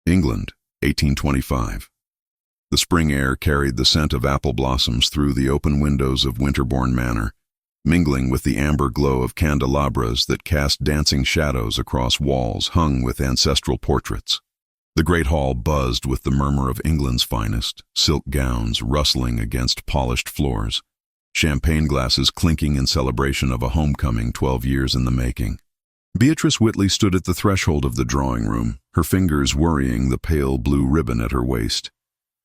England, 1825. The spring air carried the scent of apple blossoms through the open windows of Winterbourne Manor, mingling with the amber glow of candelabras that cast dancing shadows across walls hung with ancestral portraits. The great hall buzzed with the murmur of England's finest, silk gowns rustling against polished floors, champagne glasses clinking in celebration of a homecoming 12 years in the making. Beatrice Whitley stood at the threshold of the drawing room, her fingers worrying the pale blue ribbon at her waist.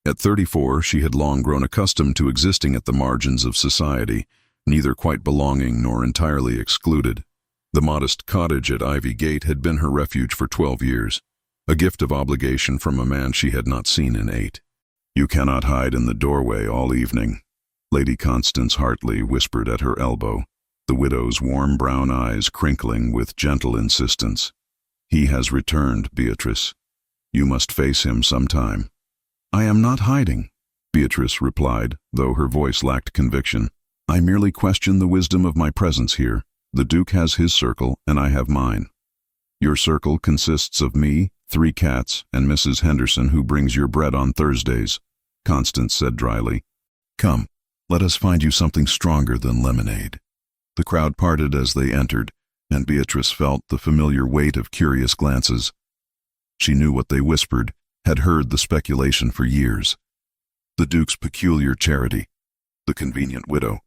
At 34, she had long grown accustomed to existing at the margins of society, neither quite belonging nor entirely excluded. The modest cottage at Ivy Gate had been her refuge for 12 years, a gift of obligation from a man she had not seen in 8. "You cannot hide in the doorway all evening," Lady Constance Hartley whispered at her elbow, the widow's warm brown eyes crinkling with gentle insistence. "He has returned, Beatrice. You must face him sometime." "I am not hiding," Beatrice replied, though her voice lacked conviction. "I merely question the wisdom of my presence here. The Duke has his circle, and I have mine. Your circle consists of me, 3 cats, and Mrs. Henderson, who brings your bread on Thursdays," Constance said dryly. "Come, let us find you something stronger than lemonade." The crowd parted as they entered, and Beatrice felt the familiar weight of curious glances. She knew what they whispered, had heard the speculation for years. The Duke's peculiar charity, the convenient widow,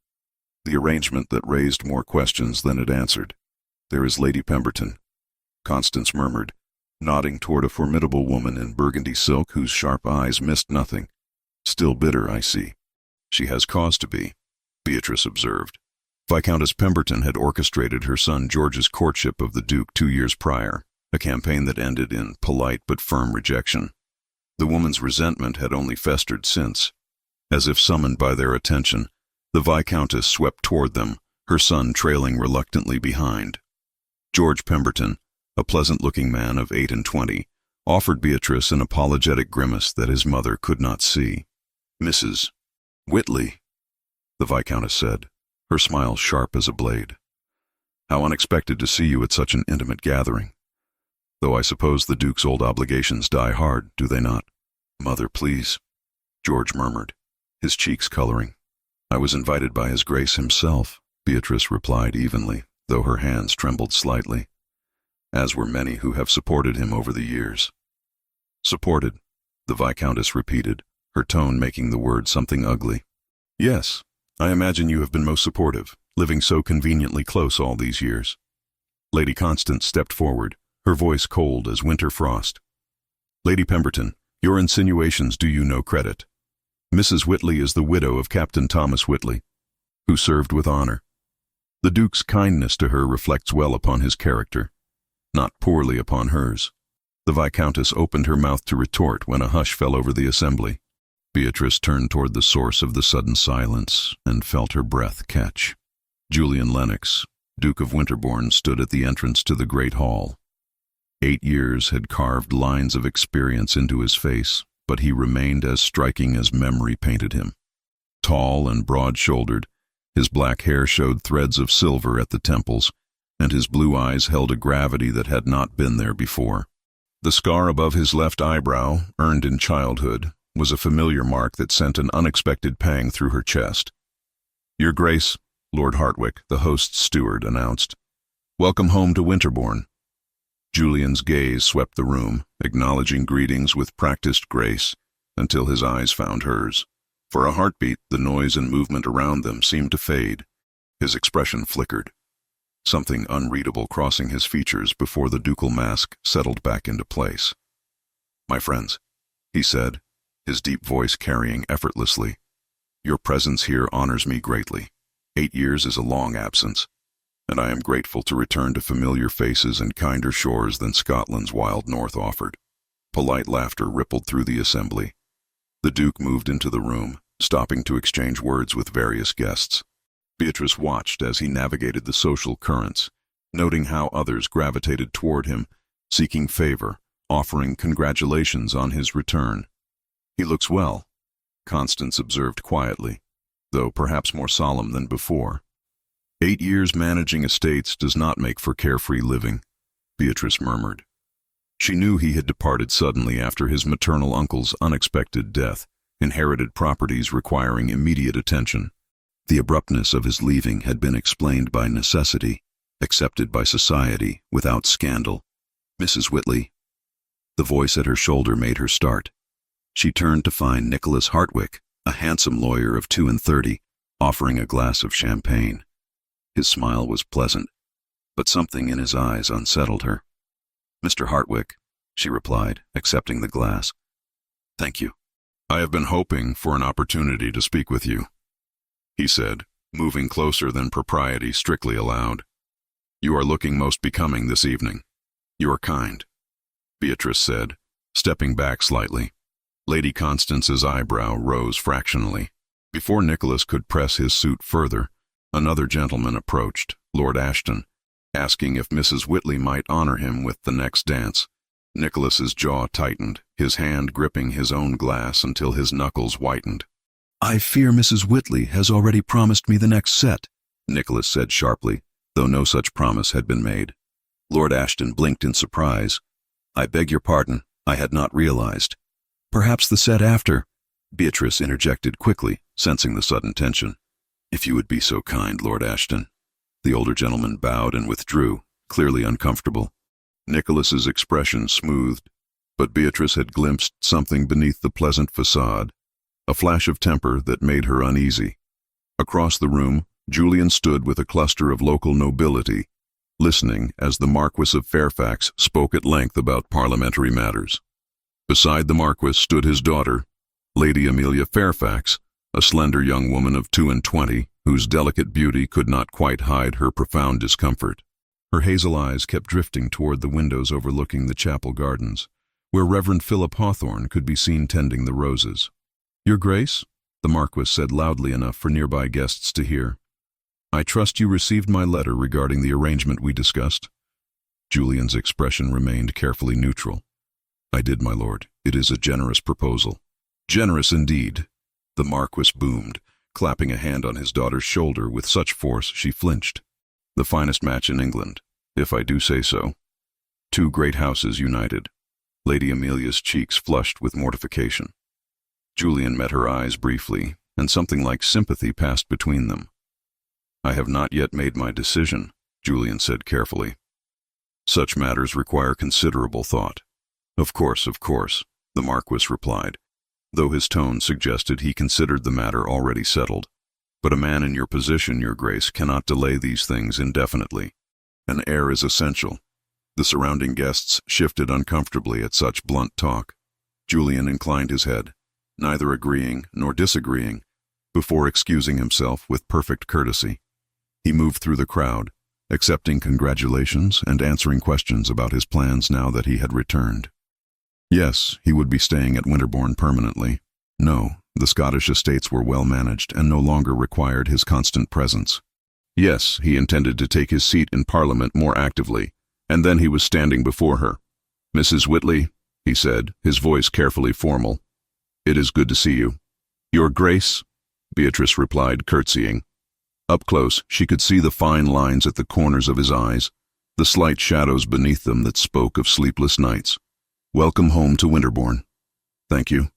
the arrangement that raised more questions than it answered. "There is Lady Pemberton," Constance murmured, nodding toward a formidable woman in burgundy silk whose sharp eyes missed nothing. "Still bitter, I see." "She has cause to be," Beatrice observed. Viscountess Pemberton had orchestrated her son George's courtship of the Duke 2 years prior, a campaign that ended in polite but firm rejection. The woman's resentment had only festered since. As if summoned by their attention, the Viscountess swept toward them, her son trailing reluctantly behind. George Pemberton, a pleasant-looking man of 8 and 20, offered Beatrice an apologetic grimace that his mother could not see. "Mrs. Whitley," the Viscountess said, her smile sharp as a blade. "How unexpected to see you at such an intimate gathering. Though I suppose the Duke's old obligations die hard, do they not?" "Mother, please," George murmured, his cheeks coloring. "I was invited by His Grace himself," Beatrice replied evenly, though her hands trembled slightly, "as were many who have supported him over the years." "Supported," the Viscountess repeated, her tone making the word something ugly. "Yes, I imagine you have been most supportive, living so conveniently close all these years." Lady Constance stepped forward, her voice cold as winter frost. "Lady Pemberton, your insinuations do you no credit. Mrs. Whitley is the widow of Captain Thomas Whitley, who served with honor. The Duke's kindness to her reflects well upon his character, not poorly upon hers." The Viscountess opened her mouth to retort when a hush fell over the assembly. Beatrice turned toward the source of the sudden silence and felt her breath catch. Julian Lennox, Duke of Winterbourne, stood at the entrance to the great hall. 8 years had carved lines of experience into his face, but he remained as striking as memory painted him. Tall and broad-shouldered, his black hair showed threads of silver at the temples, and his blue eyes held a gravity that had not been there before. The scar above his left eyebrow, earned in childhood, was a familiar mark that sent an unexpected pang through her chest. "Your Grace," Lord Hartwick, the host's steward, announced. "Welcome home to Winterbourne." Julian's gaze swept the room, acknowledging greetings with practiced grace, until his eyes found hers. For a heartbeat, the noise and movement around them seemed to fade. His expression flickered, something unreadable crossing his features before the ducal mask settled back into place. "My friends," he said, his deep voice carrying effortlessly, "your presence here honors me greatly. 8 years is a long absence, and I am grateful to return to familiar faces and kinder shores than Scotland's wild north offered." Polite laughter rippled through the assembly. The Duke moved into the room, stopping to exchange words with various guests. Beatrice watched as he navigated the social currents, noting how others gravitated toward him, seeking favor, offering congratulations on his return. "He looks well," Constance observed quietly, though perhaps more solemn than before. 8 years managing estates does not make for carefree living," Beatrice murmured. She knew he had departed suddenly after his maternal uncle's unexpected death, inherited properties requiring immediate attention. The abruptness of his leaving had been explained by necessity, accepted by society without scandal. Mrs. Whitley. The voice at her shoulder made her start. She turned to find Nicholas Hartwick, a handsome lawyer of 32, offering a glass of champagne. His smile was pleasant, but something in his eyes unsettled her. "Mr. Hartwick," she replied, accepting the glass. "Thank you." "I have been hoping for an opportunity to speak with you," he said, moving closer than propriety strictly allowed. "You are looking most becoming this evening." "You are kind," Beatrice said, stepping back slightly. Lady Constance's eyebrow rose fractionally. Before Nicholas could press his suit further, another gentleman approached, Lord Ashton, asking if Mrs. Whitley might honor him with the next dance. Nicholas's jaw tightened, his hand gripping his own glass until his knuckles whitened. "I fear Mrs. Whitley has already promised me the next set," Nicholas said sharply, though no such promise had been made. Lord Ashton blinked in surprise. "I beg your pardon, I had not realized." "Perhaps the set after," Beatrice interjected quickly, sensing the sudden tension. "If you would be so kind, Lord Ashton." The older gentleman bowed and withdrew, clearly uncomfortable. Nicholas's expression smoothed, but Beatrice had glimpsed something beneath the pleasant facade, a flash of temper that made her uneasy. Across the room, Julian stood with a cluster of local nobility, listening as the Marquis of Fairfax spoke at length about parliamentary matters. Beside the Marquis stood his daughter, Lady Amelia Fairfax, a slender young woman of 22, whose delicate beauty could not quite hide her profound discomfort. Her hazel eyes kept drifting toward the windows overlooking the chapel gardens, where Reverend Philip Hawthorne could be seen tending the roses. "Your Grace," the Marquis said loudly enough for nearby guests to hear, "I trust you received my letter regarding the arrangement we discussed." Julian's expression remained carefully neutral. "I did, my lord. It is a generous proposal." "Generous indeed," the Marquis boomed, clapping a hand on his daughter's shoulder with such force she flinched. "The finest match in England, if I do say so. Two great houses united." Lady Amelia's cheeks flushed with mortification. Julian met her eyes briefly, and something like sympathy passed between them. "I have not yet made my decision," Julian said carefully. "Such matters require considerable thought." Of course," the Marquis replied, though his tone suggested he considered the matter already settled. "But a man in your position, Your Grace, cannot delay these things indefinitely. An heir is essential." The surrounding guests shifted uncomfortably at such blunt talk. Julian inclined his head, neither agreeing nor disagreeing, before excusing himself with perfect courtesy. He moved through the crowd, accepting congratulations and answering questions about his plans now that he had returned. Yes, he would be staying at Winterbourne permanently. No, the Scottish estates were well managed and no longer required his constant presence. Yes, he intended to take his seat in Parliament more actively, and then he was standing before her. "Mrs. Whitley," he said, his voice carefully formal, "it is good to see you." "Your Grace," Beatrice replied, curtsying. Up close, she could see the fine lines at the corners of his eyes, the slight shadows beneath them that spoke of sleepless nights. "Welcome home to Winterbourne." "Thank you."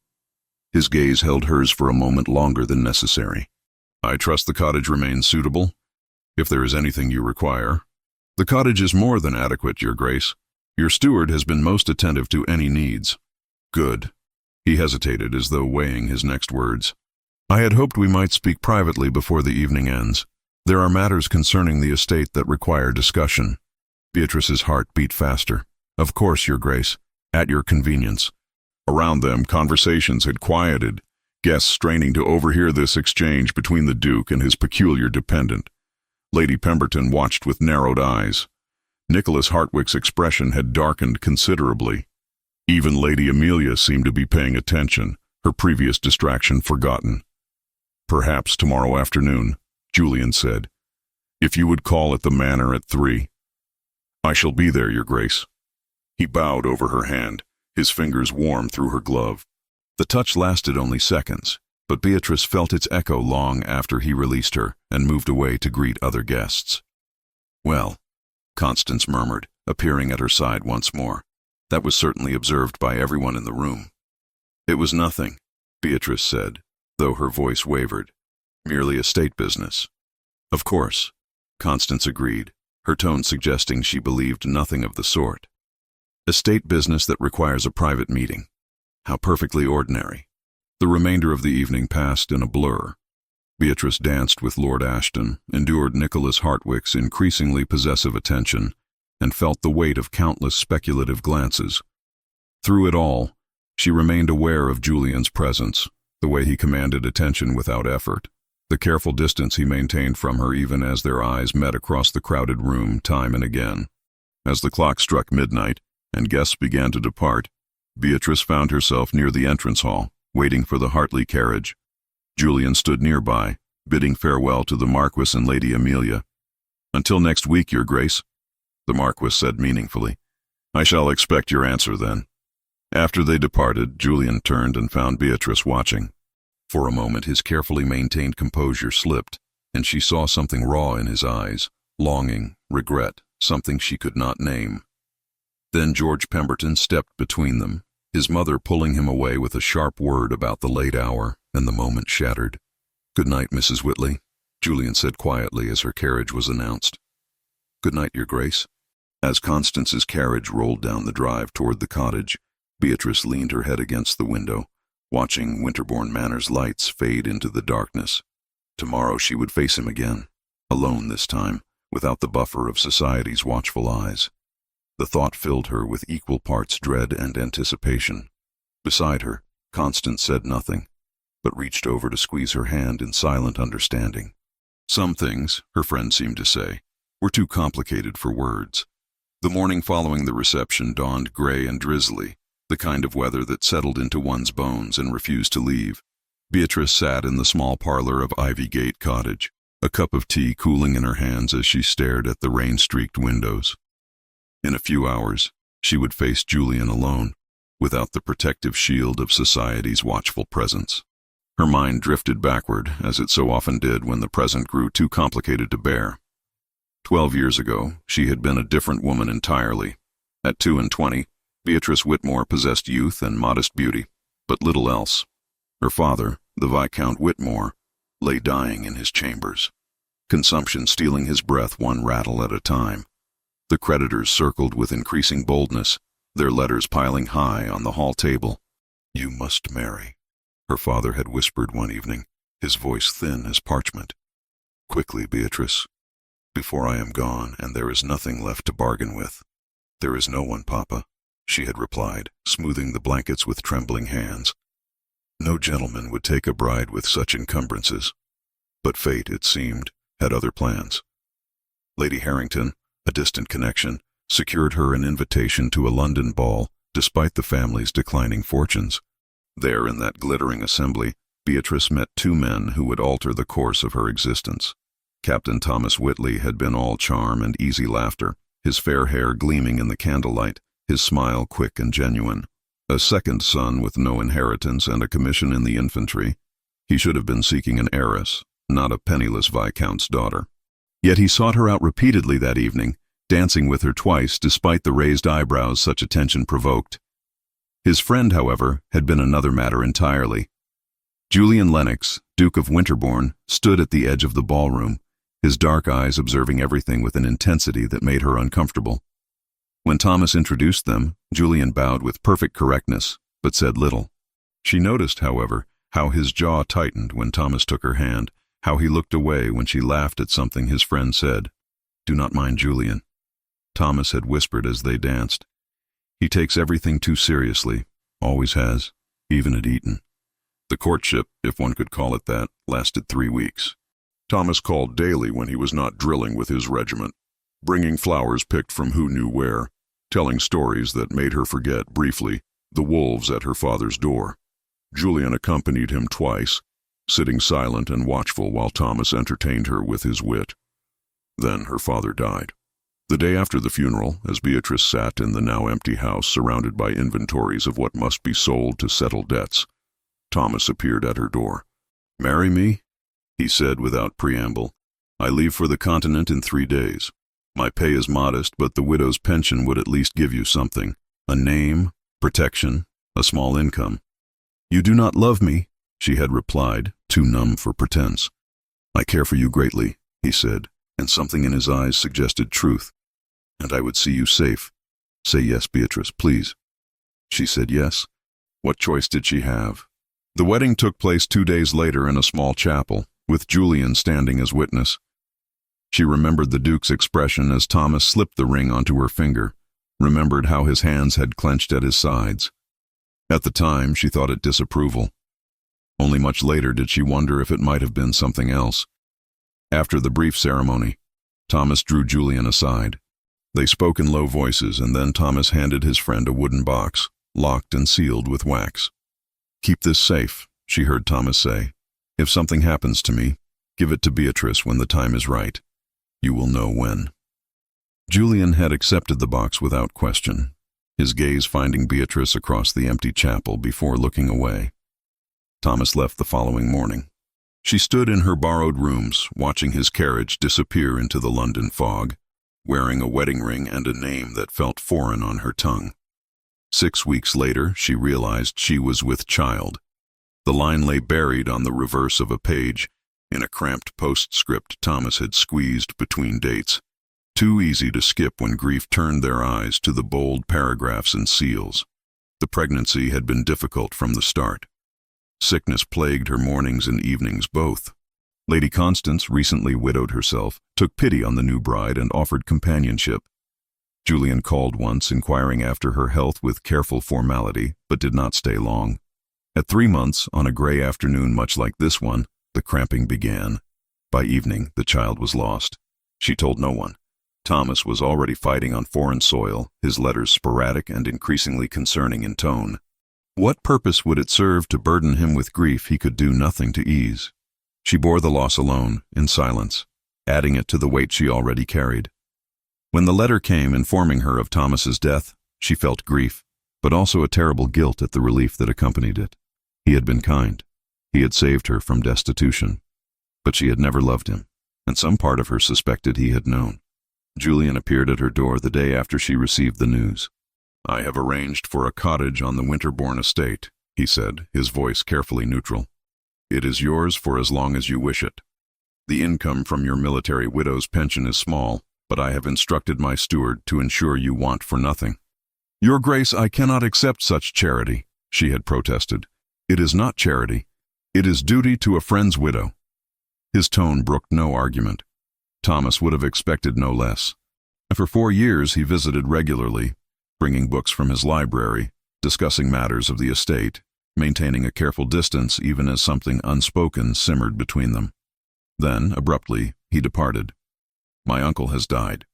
His gaze held hers for a moment longer than necessary. "I trust the cottage remains suitable, if there is anything you require." "The cottage is more than adequate, Your Grace. Your steward has been most attentive to any needs." "Good." He hesitated as though weighing his next words. "I had hoped we might speak privately before the evening ends. There are matters concerning the estate that require discussion." Beatrice's heart beat faster. "Of course, Your Grace. At your convenience." Around them, conversations had quieted, guests straining to overhear this exchange between the Duke and his peculiar dependent. Lady Pemberton watched with narrowed eyes. Nicholas Hartwick's expression had darkened considerably. Even Lady Amelia seemed to be paying attention, her previous distraction forgotten. "Perhaps tomorrow afternoon," Julian said. "If you would call at the manor at 3. "I shall be there, Your Grace." He bowed over her hand, his fingers warm through her glove. The touch lasted only seconds, but Beatrice felt its echo long after he released her and moved away to greet other guests. "Well," Constance murmured, appearing at her side once more. That was certainly observed by everyone in the room. It was nothing, Beatrice said, though her voice wavered. Merely estate business. Of course, Constance agreed, her tone suggesting she believed nothing of the sort. Estate business that requires a private meeting. How perfectly ordinary. The remainder of the evening passed in a blur. Beatrice danced with Lord Ashton, endured Nicholas Hartwick's increasingly possessive attention, and felt the weight of countless speculative glances. Through it all, she remained aware of Julian's presence, the way he commanded attention without effort, the careful distance he maintained from her even as their eyes met across the crowded room time and again. As the clock struck midnight and guests began to depart, Beatrice found herself near the entrance hall, waiting for the Hartley carriage. Julian stood nearby, bidding farewell to the Marquis and Lady Amelia. "Until next week, Your Grace," the Marquis said meaningfully. "I shall expect your answer then." After they departed, Julian turned and found Beatrice watching. For a moment his carefully maintained composure slipped, and she saw something raw in his eyes, longing, regret, something she could not name. Then George Pemberton stepped between them, his mother pulling him away with a sharp word about the late hour, and the moment shattered. "Good night, Mrs. Whitley," Julian said quietly as her carriage was announced. "Good night, Your Grace." As Constance's carriage rolled down the drive toward the cottage, Beatrice leaned her head against the window, watching Winterbourne Manor's lights fade into the darkness. Tomorrow she would face him again, alone this time, without the buffer of society's watchful eyes. The thought filled her with equal parts dread and anticipation. Beside her, Constance said nothing, but reached over to squeeze her hand in silent understanding. Some things, her friend seemed to say, were too complicated for words. The morning following the reception dawned gray and drizzly, the kind of weather that settled into one's bones and refused to leave. Beatrice sat in the small parlor of Ivygate Cottage, a cup of tea cooling in her hands as she stared at the rain-streaked windows. In a few hours, she would face Julian alone, without the protective shield of society's watchful presence. Her mind drifted backward, as it so often did when the present grew too complicated to bear. 12 years ago, she had been a different woman entirely. At 22, Beatrice Whitmore possessed youth and modest beauty, but little else. Her father, the Viscount Whitmore, lay dying in his chambers, consumption stealing his breath one rattle at a time. The creditors circled with increasing boldness, their letters piling high on the hall table. "You must marry," her father had whispered one evening, his voice thin as parchment. "Quickly, Beatrice, before I am gone and there is nothing left to bargain with." "There is no one, Papa," she had replied, smoothing the blankets with trembling hands. No gentleman would take a bride with such encumbrances. But fate, it seemed, had other plans. Lady Harrington, a distant connection, secured her an invitation to a London ball, despite the family's declining fortunes. There, in that glittering assembly, Beatrice met two men who would alter the course of her existence. Captain Thomas Whitley had been all charm and easy laughter, his fair hair gleaming in the candlelight, his smile quick and genuine. A second son with no inheritance and a commission in the infantry. He should have been seeking an heiress, not a penniless viscount's daughter. Yet he sought her out repeatedly that evening, dancing with her twice despite the raised eyebrows such attention provoked. His friend, however, had been another matter entirely. Julian Lennox, Duke of Winterbourne, stood at the edge of the ballroom, his dark eyes observing everything with an intensity that made her uncomfortable. When Thomas introduced them, Julian bowed with perfect correctness, but said little. She noticed, however, how his jaw tightened when Thomas took her hand, how he looked away when she laughed at something his friend said. "Do not mind Julian," Thomas had whispered as they danced. "He takes everything too seriously, always has, even at Eton." The courtship, if one could call it that, lasted 3 weeks. Thomas called daily when he was not drilling with his regiment, bringing flowers picked from who knew where, telling stories that made her forget, briefly, the wolves at her father's door. Julian accompanied him twice, sitting silent and watchful while Thomas entertained her with his wit. Then her father died. The day after the funeral, as Beatrice sat in the now empty house surrounded by inventories of what must be sold to settle debts, Thomas appeared at her door. "Marry me?" he said without preamble. "I leave for the continent in 3 days. My pay is modest, but the widow's pension would at least give you something. A name, protection, a small income. "You do not love me," she had replied, too numb for pretense. "I care for you greatly," he said, and something in his eyes suggested truth. "And I would see you safe. Say yes, Beatrice, please." She said yes. What choice did she have? The wedding took place 2 days later in a small chapel, with Julian standing as witness. She remembered the Duke's expression as Thomas slipped the ring onto her finger, remembered how his hands had clenched at his sides. At the time, she thought it disapproval. Only much later did she wonder if it might have been something else. After the brief ceremony, Thomas drew Julian aside. They spoke in low voices, and then Thomas handed his friend a wooden box, locked and sealed with wax. "Keep this safe," she heard Thomas say. "If something happens to me, give it to Beatrice when the time is right. You will know when." Julian had accepted the box without question, his gaze finding Beatrice across the empty chapel before looking away. Thomas left the following morning. She stood in her borrowed rooms, watching his carriage disappear into the London fog, wearing a wedding ring and a name that felt foreign on her tongue. 6 weeks later, she realized she was with child. The line lay buried on the reverse of a page, in a cramped postscript Thomas had squeezed between dates. Too easy to skip when grief turned their eyes to the bold paragraphs and seals. The pregnancy had been difficult from the start. Sickness plagued her mornings and evenings both. Lady Constance, recently widowed herself, took pity on the new bride and offered companionship. Julian called once, inquiring after her health with careful formality, but did not stay long. At 3 months, on a gray afternoon much like this one, the cramping began. By evening, the child was lost. She told no one. Thomas was already fighting on foreign soil, his letters sporadic and increasingly concerning in tone. What purpose would it serve to burden him with grief he could do nothing to ease? She bore the loss alone, in silence, adding it to the weight she already carried. When the letter came informing her of Thomas's death, she felt grief, but also a terrible guilt at the relief that accompanied it. He had been kind. He had saved her from destitution. But she had never loved him, and some part of her suspected he had known. Julian appeared at her door the day after she received the news. "I have arranged for a cottage on the Winterbourne estate," he said, his voice carefully neutral. "It is yours for as long as you wish it. The income from your military widow's pension is small, but I have instructed my steward to ensure you want for nothing." "Your Grace, I cannot accept such charity," she had protested. "It is not charity. It is duty to a friend's widow." His tone brooked no argument. Thomas would have expected no less. For 4 years he visited regularly, bringing books from his library, discussing matters of the estate, maintaining a careful distance even as something unspoken simmered between them. Then, abruptly, he departed. "My uncle has died,"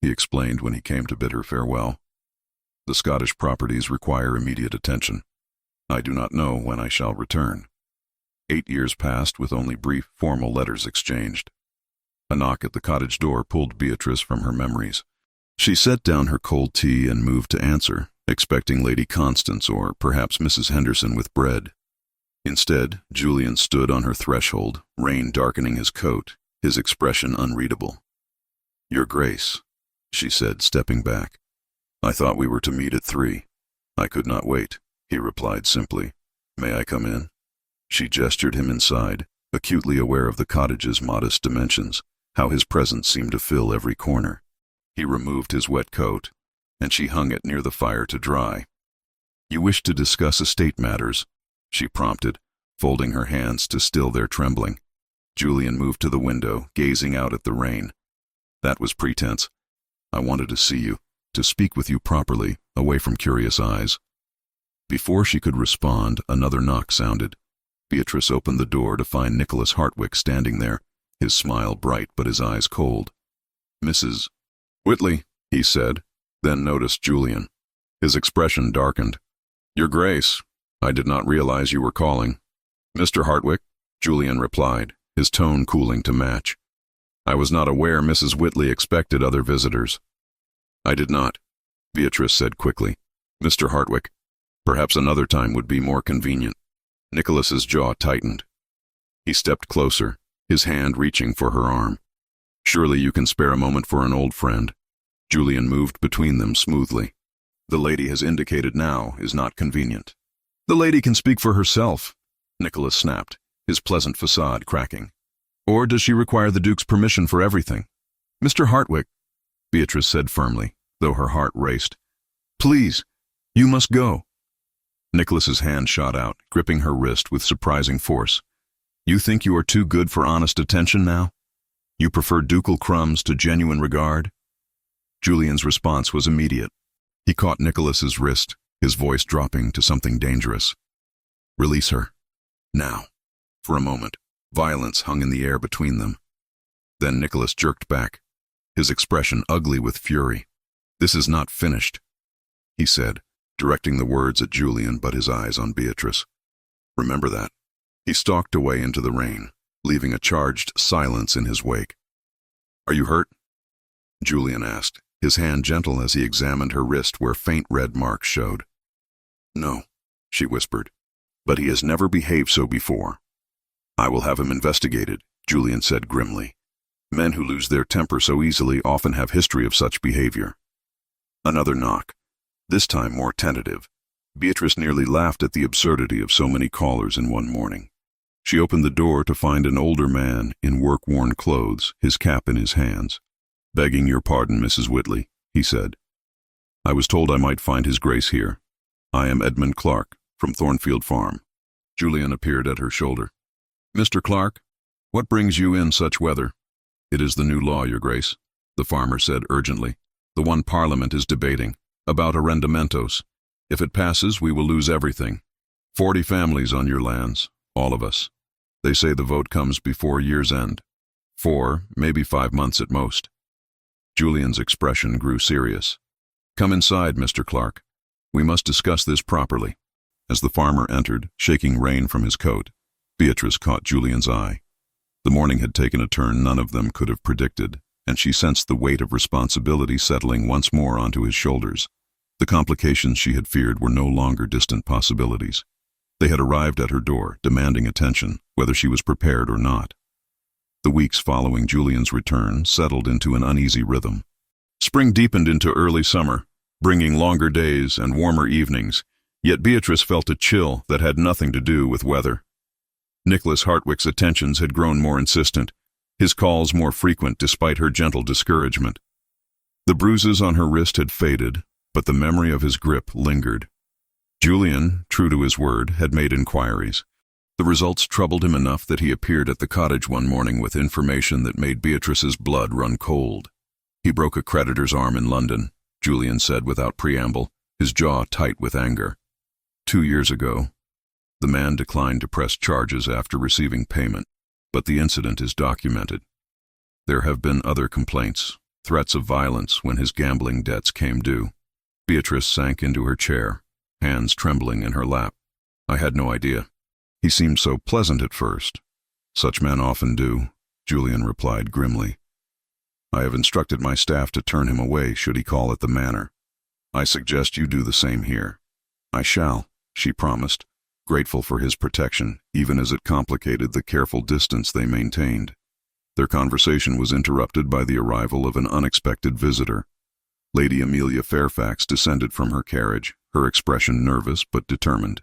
he explained when he came to bid her farewell. "The Scottish properties require immediate attention. I do not know when I shall return." 8 years passed with only brief, formal letters exchanged. A knock at the cottage door pulled Beatrice from her memories. She set down her cold tea and moved to answer, expecting Lady Constance or perhaps Mrs. Henderson with bread. Instead, Julian stood on her threshold, rain darkening his coat, his expression unreadable. "Your Grace," she said, stepping back. "I thought we were to meet at 3. "I could not wait," he replied simply. "May I come in?" She gestured him inside, acutely aware of the cottage's modest dimensions, how his presence seemed to fill every corner. He removed his wet coat, and she hung it near the fire to dry. "You wish to discuss estate matters?" she prompted, folding her hands to still their trembling. Julian moved to the window, gazing out at the rain. "That was pretense. I wanted to see you, to speak with you properly, away from curious eyes." Before she could respond, another knock sounded. Beatrice opened the door to find Nicholas Hartwick standing there, his smile bright but his eyes cold. "Mrs. Whitley," he said, then noticed Julian. His expression darkened. "Your Grace, I did not realize you were calling." "Mr. Hartwick," Julian replied, his tone cooling to match. "I was not aware Mrs. Whitley expected other visitors." "I did not," Beatrice said quickly. "Mr. Hartwick, perhaps another time would be more convenient." Nicholas's jaw tightened. He stepped closer, his hand reaching for her arm. "Surely you can spare a moment for an old friend." Julian moved between them smoothly. The lady has indicated now is not convenient. The lady can speak for herself, Nicholas snapped, his pleasant facade cracking. Or does she require the Duke's permission for everything? Mr. Hartwick, Beatrice said firmly, though her heart raced. Please, you must go. Nicholas's hand shot out, gripping her wrist with surprising force. You think you are too good for honest attention now? You prefer ducal crumbs to genuine regard? Julian's response was immediate. He caught Nicholas's wrist, his voice dropping to something dangerous. Release her. Now. For a moment, violence hung in the air between them. Then Nicholas jerked back, his expression ugly with fury. This is not finished, he said, directing the words at Julian but his eyes on Beatrice. Remember that. He stalked away into the rain, leaving a charged silence in his wake. Are you hurt? Julian asked, his hand gentle as he examined her wrist where faint red marks showed. No, she whispered, but he has never behaved so before. I will have him investigated, Julian said grimly. Men who lose their temper so easily often have history of such behavior. Another knock, this time more tentative. Beatrice nearly laughed at the absurdity of so many callers in one morning. She opened the door to find an older man in work-worn clothes, his cap in his hands. Begging your pardon, Mrs. Whitley, he said. I was told I might find His Grace here. I am Edmund Clark, from Thornfield Farm. Julian appeared at her shoulder. Mr. Clark, what brings you in such weather? It is the new law, Your Grace, the farmer said urgently. The one Parliament is debating, about arrendamentos. If it passes, we will lose everything. 40 families on your lands, all of us. They say the vote comes before year's end. 4, maybe 5 months at most. Julian's expression grew serious. Come inside, Mr. Clark. We must discuss this properly. As the farmer entered, shaking rain from his coat, Beatrice caught Julian's eye. The morning had taken a turn none of them could have predicted, and she sensed the weight of responsibility settling once more onto his shoulders. The complications she had feared were no longer distant possibilities. They had arrived at her door, demanding attention, whether she was prepared or not. The weeks following Julian's return settled into an uneasy rhythm. Spring deepened into early summer, bringing longer days and warmer evenings, yet Beatrice felt a chill that had nothing to do with weather. Nicholas Hartwick's attentions had grown more insistent, his calls more frequent despite her gentle discouragement. The bruises on her wrist had faded, but the memory of his grip lingered. Julian, true to his word, had made inquiries. The results troubled him enough that he appeared at the cottage one morning with information that made Beatrice's blood run cold. He broke a creditor's arm in London, Julian said without preamble, his jaw tight with anger. 2 years ago, the man declined to press charges after receiving payment, but the incident is documented. There have been other complaints, threats of violence when his gambling debts came due. Beatrice sank into her chair, hands trembling in her lap. I had no idea. He seemed so pleasant at first. Such men often do, Julian replied grimly. I have instructed my staff to turn him away should he call at the manor. I suggest you do the same here. I shall, she promised, grateful for his protection, even as it complicated the careful distance they maintained. Their conversation was interrupted by the arrival of an unexpected visitor. Lady Amelia Fairfax descended from her carriage, her expression nervous but determined.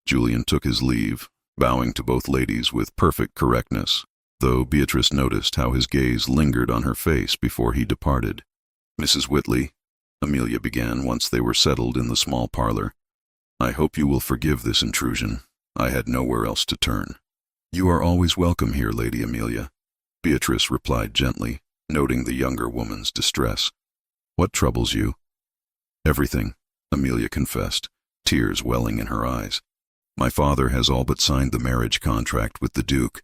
Julian took his leave, bowing to both ladies with perfect correctness, though Beatrice noticed how his gaze lingered on her face before he departed. Mrs. Whitley, Amelia began once they were settled in the small parlor, I hope you will forgive this intrusion. I had nowhere else to turn. You are always welcome here, Lady Amelia, Beatrice replied gently, noting the younger woman's distress. What troubles you? Everything, Amelia confessed, tears welling in her eyes. My father has all but signed the marriage contract with the Duke.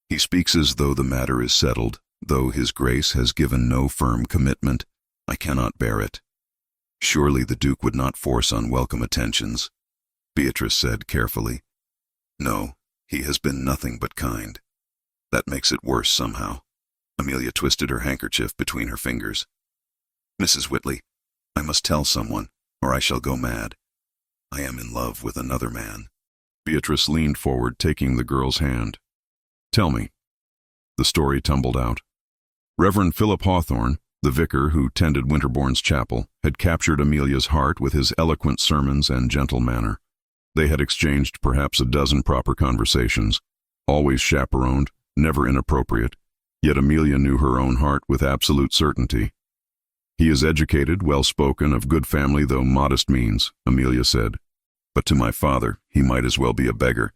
He speaks as though the matter is settled, though His Grace has given no firm commitment. I cannot bear it. Surely the Duke would not force unwelcome attentions, Beatrice said carefully. No, he has been nothing but kind. That makes it worse somehow. Amelia twisted her handkerchief between her fingers. Mrs. Whitley, I must tell someone, or I shall go mad. I am in love with another man. Beatrice leaned forward, taking the girl's hand. Tell me. The story tumbled out. Reverend Philip Hawthorne, The vicar who tended Winterbourne's chapel had captured Amelia's heart with his eloquent sermons and gentle manner. They had exchanged perhaps a dozen proper conversations, always chaperoned, never inappropriate, yet Amelia knew her own heart with absolute certainty. "He is educated, well-spoken, of good family though modest means," Amelia said. "But to my father, he might as well be a beggar.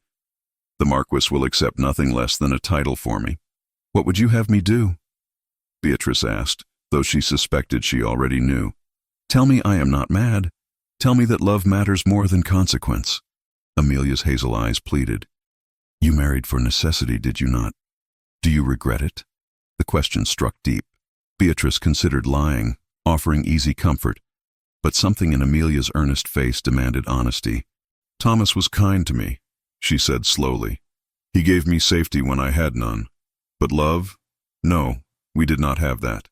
The Marquis will accept nothing less than a title for me." "What would you have me do?" Beatrice asked, though she suspected she already knew. "Tell me I am not mad. Tell me that love matters more than consequence." Amelia's hazel eyes pleaded. "You married for necessity, did you not? Do you regret it?" The question struck deep. Beatrice considered lying, offering easy comfort, but something in Amelia's earnest face demanded honesty. "Thomas was kind to me," she said slowly. "He gave me safety when I had none. But love? No, we did not have that.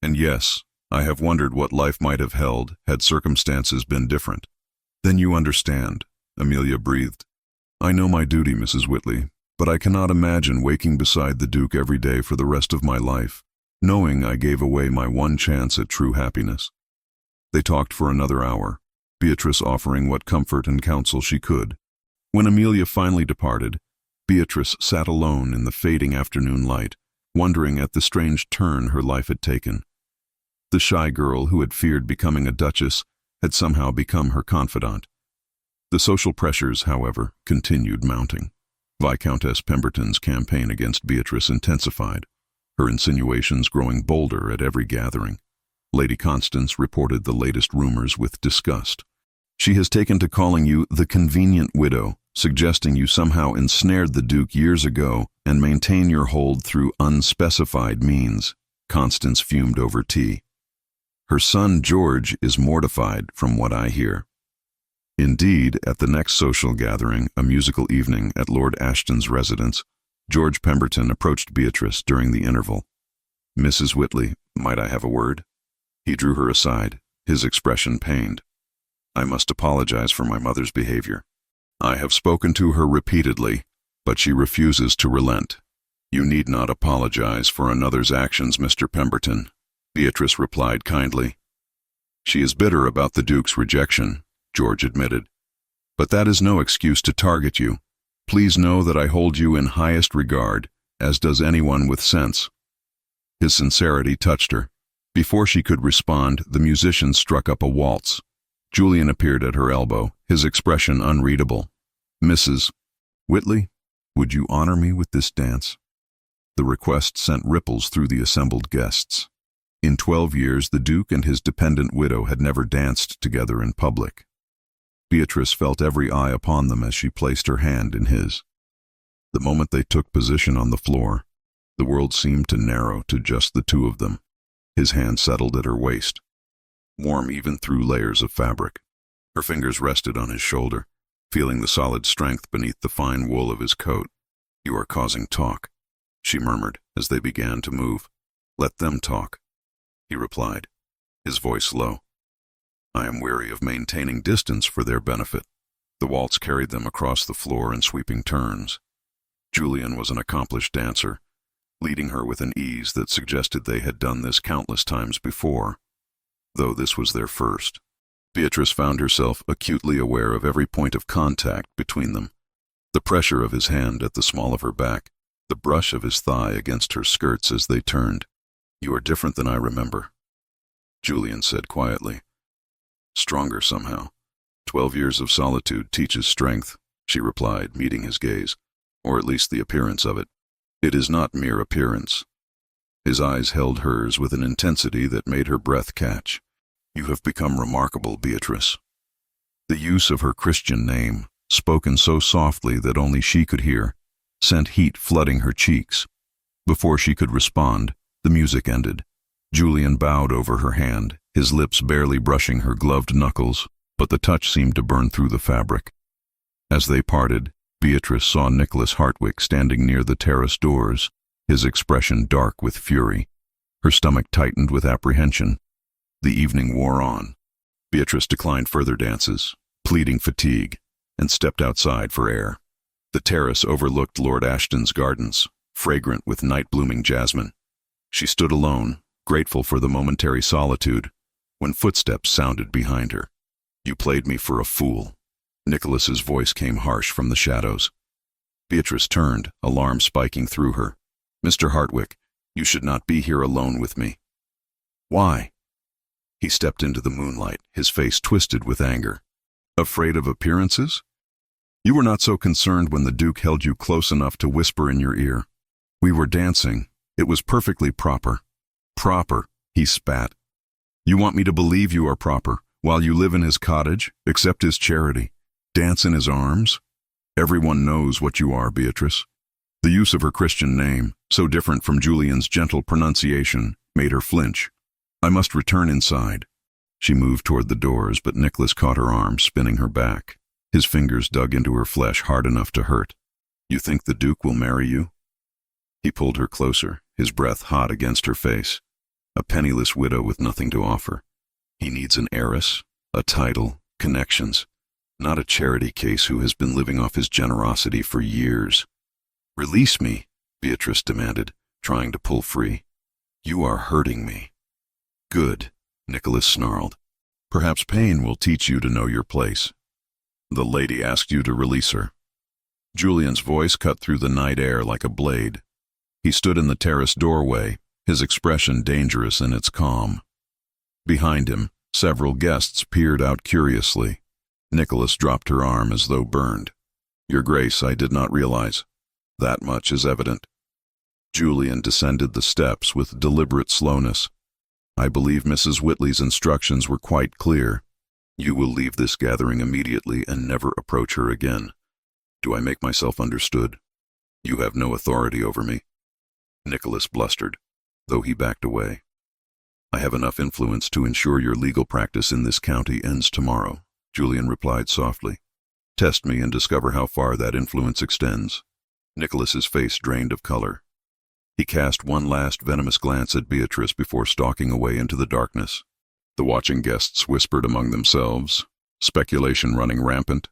And yes, I have wondered what life might have held had circumstances been different." "Then you understand," Amelia breathed. "I know my duty, Mrs. Whitley, but I cannot imagine waking beside the Duke every day for the rest of my life, knowing I gave away my one chance at true happiness." They talked for another hour, Beatrice offering what comfort and counsel she could. When Amelia finally departed, Beatrice sat alone in the fading afternoon light, wondering at the strange turn her life had taken. The shy girl who had feared becoming a duchess had somehow become her confidant. The social pressures, however, continued mounting. Viscountess Pemberton's campaign against Beatrice intensified, her insinuations growing bolder at every gathering. Lady Constance reported the latest rumors with disgust. "She has taken to calling you the convenient widow, suggesting you somehow ensnared the Duke years ago and maintain your hold through unspecified means," Constance fumed over tea. "Her son George is mortified, from what I hear." Indeed, at the next social gathering, a musical evening at Lord Ashton's residence, George Pemberton approached Beatrice during the interval. "Mrs. Whitley, might I have a word?" He drew her aside, his expression pained. "I must apologize for my mother's behavior. I have spoken to her repeatedly, but she refuses to relent." "You need not apologize for another's actions, Mr. Pemberton," Beatrice replied kindly. "She is bitter about the Duke's rejection," George admitted. "But that is no excuse to target you. Please know that I hold you in highest regard, as does anyone with sense." His sincerity touched her. Before she could respond, the musician struck up a waltz. Julian appeared at her elbow, his expression unreadable. "Mrs. Whitley, would you honor me with this dance?" The request sent ripples through the assembled guests. In 12 years, the Duke and his dependent widow had never danced together in public. Beatrice felt every eye upon them as she placed her hand in his. The moment they took position on the floor, the world seemed to narrow to just the two of them. His hand settled at her waist, warm even through layers of fabric. Her fingers rested on his shoulder, feeling the solid strength beneath the fine wool of his coat. "You are causing talk," she murmured as they began to move. "Let them talk," he replied, his voice low. "I am weary of maintaining distance for their benefit." The waltz carried them across the floor in sweeping turns. Julian was an accomplished dancer, leading her with an ease that suggested they had done this countless times before, though this was their first. Beatrice found herself acutely aware of every point of contact between them. The pressure of his hand at the small of her back, the brush of his thigh against her skirts as they turned. "You are different than I remember," Julian said quietly. "Stronger somehow. 12 years of solitude teaches strength," she replied, meeting his gaze, "or at least the appearance of it. It is not mere appearance." His eyes held hers with an intensity that made her breath catch. "You have become remarkable, Beatrice." The use of her Christian name, spoken so softly that only she could hear, sent heat flooding her cheeks. Before she could respond, the music ended. Julian bowed over her hand, his lips barely brushing her gloved knuckles, but the touch seemed to burn through the fabric. As they parted, Beatrice saw Nicholas Hartwick standing near the terrace doors, his expression dark with fury. Her stomach tightened with apprehension. The evening wore on. Beatrice declined further dances, pleading fatigue, and stepped outside for air. The terrace overlooked Lord Ashton's gardens, fragrant with night-blooming jasmine. She stood alone, grateful for the momentary solitude, when footsteps sounded behind her. "You played me for a fool." Nicholas's voice came harsh from the shadows. Beatrice turned, alarm spiking through her. "Mr. Hartwick, you should not be here alone with me." "Why?" He stepped into the moonlight, his face twisted with anger. "Afraid of appearances? You were not so concerned when the Duke held you close enough to whisper in your ear. We were dancing. It was perfectly proper." "Proper," he spat. "You want me to believe you are proper, while you live in his cottage, accept his charity, dance in his arms? Everyone knows what you are, Beatrice." The use of her Christian name, so different from Julian's gentle pronunciation, made her flinch. "I must return inside." She moved toward the doors, but Nicholas caught her arm, spinning her back. His fingers dug into her flesh hard enough to hurt. "You think the Duke will marry you?" He pulled her closer, his breath hot against her face. A penniless widow with nothing to offer. He needs an heiress, a title, connections, not a charity case who has been living off his generosity for years. "Release me," Beatrice demanded, trying to pull free. "You are hurting me." "Good," Nicholas snarled. "Perhaps pain will teach you to know your place. The lady asked you to release her." Julian's voice cut through the night air like a blade. He stood in the terrace doorway, his expression dangerous in its calm. Behind him, several guests peered out curiously. Nicholas dropped her arm as though burned. "Your Grace, I did not realize. That much is evident." Julian descended the steps with deliberate slowness. "I believe Mrs. Whitley's instructions were quite clear. You will leave this gathering immediately and never approach her again. Do I make myself understood? You have no authority over me." Nicholas blustered, though he backed away. "I have enough influence to ensure your legal practice in this county ends tomorrow," Julian replied softly. "Test me and discover how far that influence extends." Nicholas's face drained of color. He cast one last venomous glance at Beatrice before stalking away into the darkness. The watching guests whispered among themselves, speculation running rampant.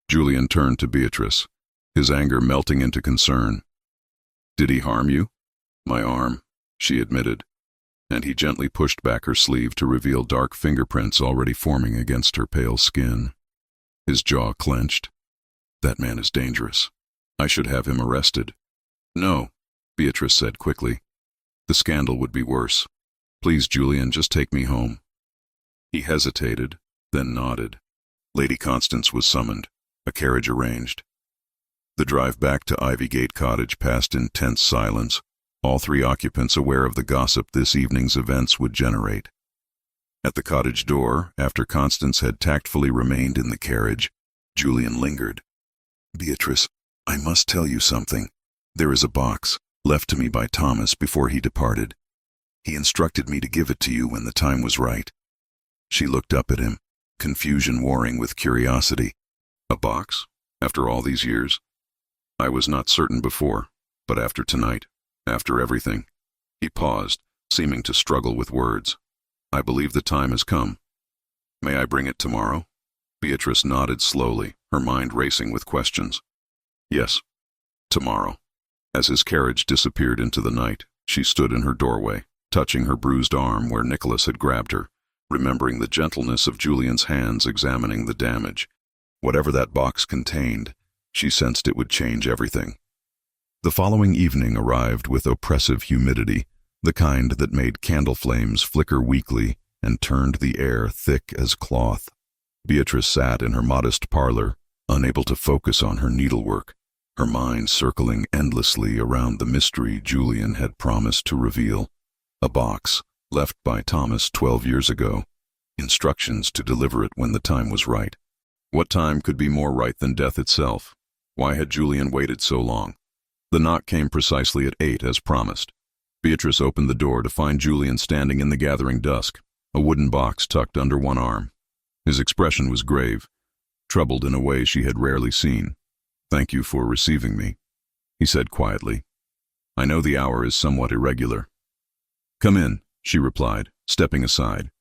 Julian turned to Beatrice, his anger melting into concern. "Did he harm you?" "My arm," she admitted, and he gently pushed back her sleeve to reveal dark fingerprints already forming against her pale skin. His jaw clenched. "That man is dangerous. I should have him arrested." "No," Beatrice said quickly. "The scandal would be worse. Please, Julian, just take me home." He hesitated, then nodded. Lady Constance was summoned, a carriage arranged. The drive back to Ivygate Cottage passed in tense silence, all three occupants aware of the gossip this evening's events would generate. At the cottage door, after Constance had tactfully remained in the carriage, Julian lingered. "Beatrice, I must tell you something. There is a box, left to me by Thomas before he departed. He instructed me to give it to you when the time was right." She looked up at him, confusion warring with curiosity. "A box? After all these years?" "I was not certain before, but after tonight, after everything." He paused, seeming to struggle with words. "I believe the time has come. May I bring it tomorrow?" Beatrice nodded slowly, her mind racing with questions. "Yes, tomorrow." As his carriage disappeared into the night, she stood in her doorway, touching her bruised arm where Nicholas had grabbed her, remembering the gentleness of Julian's hands examining the damage. Whatever that box contained, she sensed it would change everything. The following evening arrived with oppressive humidity, the kind that made candle flames flicker weakly and turned the air thick as cloth. Beatrice sat in her modest parlor, unable to focus on her needlework, her mind circling endlessly around the mystery Julian had promised to reveal. A box, left by Thomas 12 years ago. Instructions to deliver it when the time was right. What time could be more right than death itself? Why had Julian waited so long? The knock came precisely at 8 as promised. Beatrice opened the door to find Julian standing in the gathering dusk, a wooden box tucked under one arm. His expression was grave, troubled in a way she had rarely seen. "Thank you for receiving me," he said quietly. "I know the hour is somewhat irregular." "Come in," she replied, stepping aside.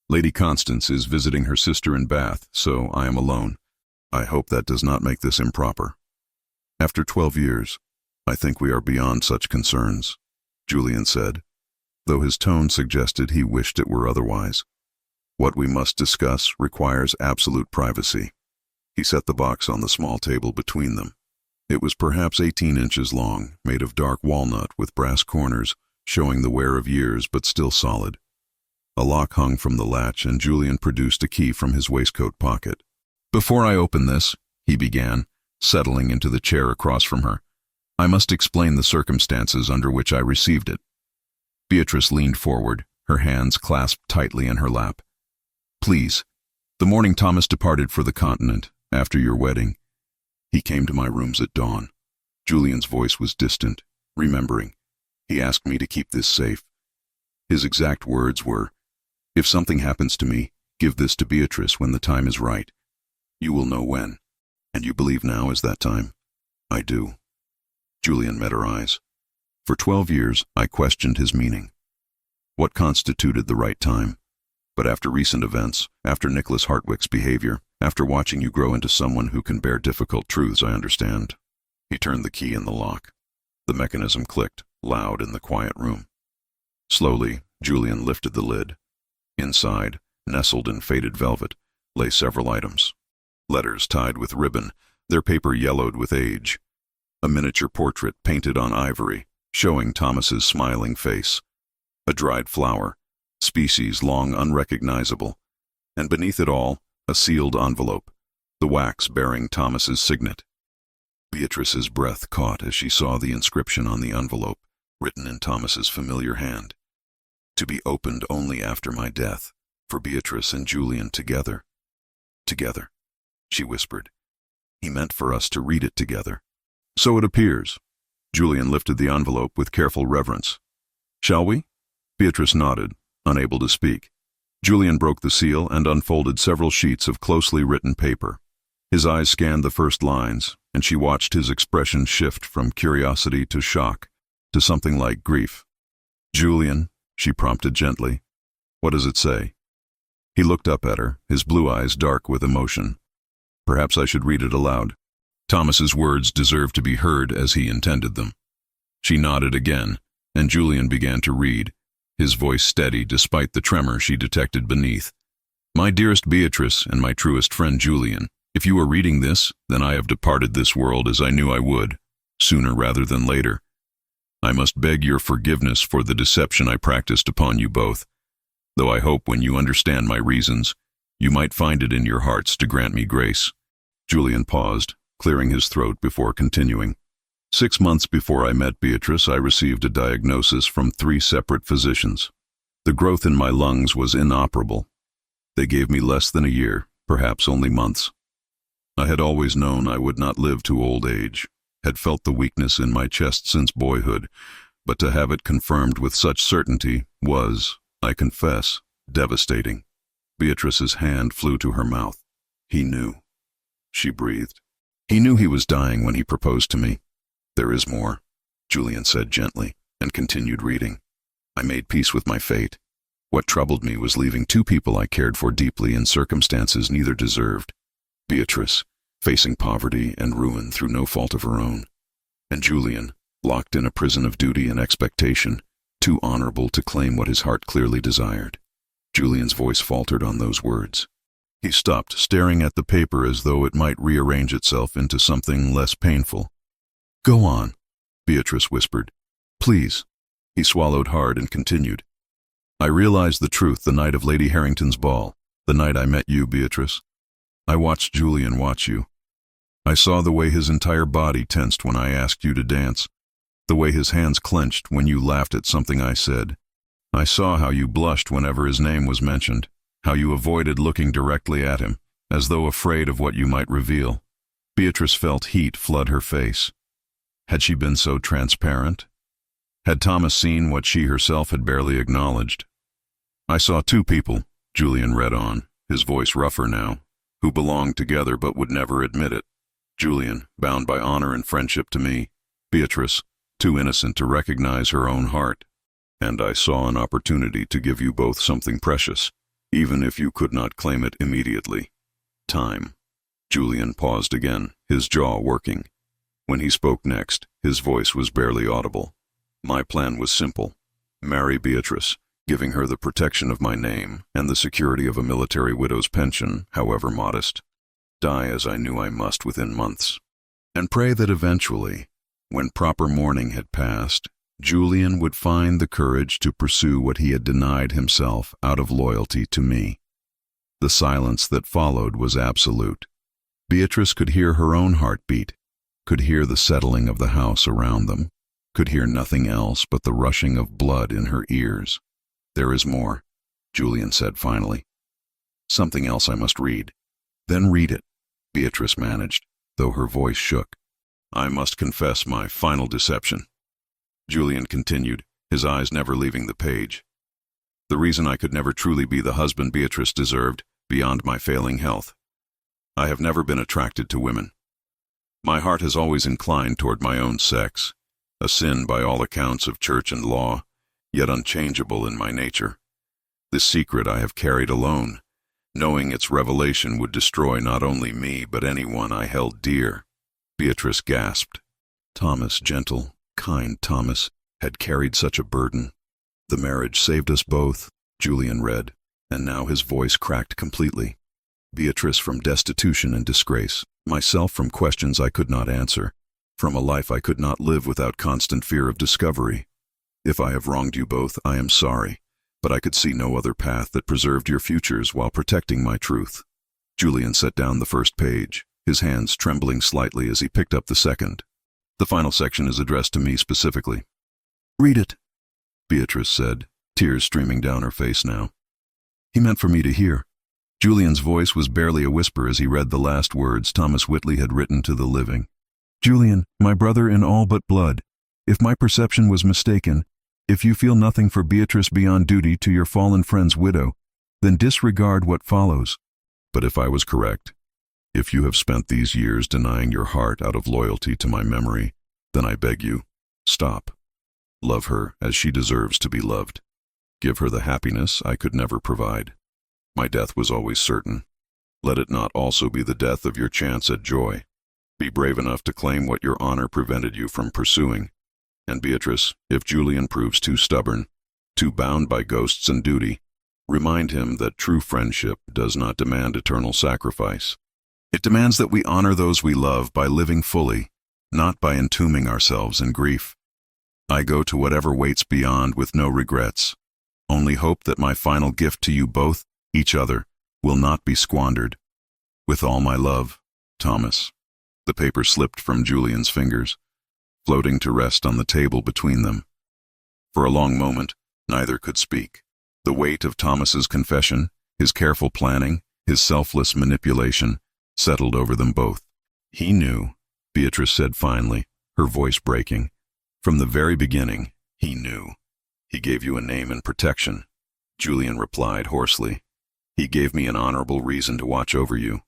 "Lady Constance is visiting her sister in Bath, so I am alone. I hope that does not make this improper." "After 12 years, I think we are beyond such concerns," Julian said. though his tone suggested he wished it were otherwise. What we must discuss requires absolute privacy. He set the box on the small table between them. It was perhaps 18 inches long, made of dark walnut with brass corners, showing the wear of years but still solid. A lock hung from the latch, and Julian produced a key from his waistcoat pocket. "Before I open this," he began, settling into the chair across from her, "I must explain the circumstances under which I received it." Beatrice leaned forward, her hands clasped tightly in her lap. "Please, the morning Thomas departed for the continent, after your wedding, he came to my rooms at dawn." Julian's voice was distant, remembering. "He asked me to keep this safe. His exact words were, 'If something happens to me, give this to Beatrice when the time is right. You will know when.' And you believe now is that time?" "I do." Julian met her eyes. "For 12 years, I questioned his meaning. What constituted the right time? But after recent events, after Nicholas Hartwick's behavior, after watching you grow into someone who can bear difficult truths, I understand." He turned the key in the lock. The mechanism clicked, loud in the quiet room. Slowly, Julian lifted the lid. Inside, nestled in faded velvet, lay several items. Letters tied with ribbon, their paper yellowed with age. A miniature portrait painted on ivory, showing Thomas's smiling face. A dried flower, species long unrecognizable, and beneath it all, a sealed envelope, the wax bearing Thomas's signet. Beatrice's breath caught as she saw the inscription on the envelope, written in Thomas's familiar hand. "To be opened only after my death, for Beatrice and Julian together." "Together," she whispered. "He meant for us to read it together." "So it appears." Julian lifted the envelope with careful reverence. "Shall we?" Beatrice nodded, unable to speak. Julian broke the seal and unfolded several sheets of closely written paper. His eyes scanned the first lines, and she watched his expression shift from curiosity to shock, to something like grief. "Julian," she prompted gently, "what does it say?" He looked up at her, his blue eyes dark with emotion. "Perhaps I should read it aloud." Thomas's words deserved to be heard as he intended them. She nodded again, and Julian began to read, his voice steady despite the tremor she detected beneath. "My dearest Beatrice and my truest friend Julian, if you are reading this, then I have departed this world as I knew I would, sooner rather than later. I must beg your forgiveness for the deception I practiced upon you both, though I hope when you understand my reasons, you might find it in your hearts to grant me grace." Julian paused, clearing his throat before continuing. 6 months before I met Beatrice, I received a diagnosis from 3 separate physicians. The growth in my lungs was inoperable. They gave me less than a year, perhaps only months. I had always known I would not live to old age, had felt the weakness in my chest since boyhood, but to have it confirmed with such certainty was, I confess, devastating. Beatrice's hand flew to her mouth. "He knew," she breathed. "He knew he was dying when he proposed to me." "There is more," Julian said gently, and continued reading. "I made peace with my fate. What troubled me was leaving 2 people I cared for deeply in circumstances neither deserved. Beatrice, facing poverty and ruin through no fault of her own, and Julian, locked in a prison of duty and expectation, too honorable to claim what his heart clearly desired." Julian's voice faltered on those words. He stopped, staring at the paper as though it might rearrange itself into something less painful. "Go on," Beatrice whispered. "Please." He swallowed hard and continued. "I realized the truth the night of Lady Harrington's ball, the night I met you, Beatrice. I watched Julian watch you. I saw the way his entire body tensed when I asked you to dance, the way his hands clenched when you laughed at something I said. I saw how you blushed whenever his name was mentioned, how you avoided looking directly at him, as though afraid of what you might reveal." Beatrice felt heat flood her face. Had she been so transparent? Had Thomas seen what she herself had barely acknowledged? "I saw 2 people," Julian read on, his voice rougher now, "who belonged together but would never admit it. Julian, bound by honor and friendship to me. Beatrice, too innocent to recognize her own heart. And I saw an opportunity to give you both something precious, even if you could not claim it immediately. Time." Julian paused again, his jaw working. When he spoke next, his voice was barely audible. "My plan was simple. Marry Beatrice, giving her the protection of my name and the security of a military widow's pension, however modest. Die as I knew I must within months. And pray that eventually, when proper mourning had passed, Julian would find the courage to pursue what he had denied himself out of loyalty to me. The silence that followed was absolute. Beatrice could hear her own heartbeat, could hear the settling of the house around them, could hear nothing else but the rushing of blood in her ears. There is more, Julian said finally. Something else I must read. Then read it, Beatrice managed, though her voice shook. I must confess my final deception. Julian continued, his eyes never leaving the page. The reason I could never truly be the husband Beatrice deserved, beyond my failing health. I have never been attracted to women. My heart has always inclined toward my own sex, a sin by all accounts of church and law, yet unchangeable in my nature. This secret I have carried alone, knowing its revelation would destroy not only me but anyone I held dear. Beatrice gasped. Thomas, gentle, kind Thomas, had carried such a burden. The marriage saved us both, Julian read, and now his voice cracked completely. Beatrice from destitution and disgrace, myself from questions I could not answer, from a life I could not live without constant fear of discovery. If I have wronged you both, I am sorry, but I could see no other path that preserved your futures while protecting my truth. Julian set down the first page, his hands trembling slightly as he picked up the second. The final section is addressed to me specifically. Read it, Beatrice said, tears streaming down her face now. He meant for me to hear. Julian's voice was barely a whisper as he read the last words Thomas Whitley had written to the living. Julian, my brother in all but blood, if my perception was mistaken, if you feel nothing for Beatrice beyond duty to your fallen friend's widow, then disregard what follows. But if I was correct, if you have spent these years denying your heart out of loyalty to my memory, then I beg you, stop. Love her as she deserves to be loved. Give her the happiness I could never provide. My death was always certain. Let it not also be the death of your chance at joy. Be brave enough to claim what your honor prevented you from pursuing. And Beatrice, if Julian proves too stubborn, too bound by ghosts and duty, remind him that true friendship does not demand eternal sacrifice. It demands that we honor those we love by living fully, not by entombing ourselves in grief. I go to whatever waits beyond with no regrets. Only hope that my final gift to you both, each other, will not be squandered. With all my love, Thomas. The paper slipped from Julian's fingers, floating to rest on the table between them. For a long moment, neither could speak. The weight of Thomas's confession, his careful planning, his selfless manipulation, settled over them both. He knew, Beatrice said finally, her voice breaking. From the very beginning, he knew. He gave you a name and protection, Julian replied hoarsely. He gave me an honorable reason to watch over you.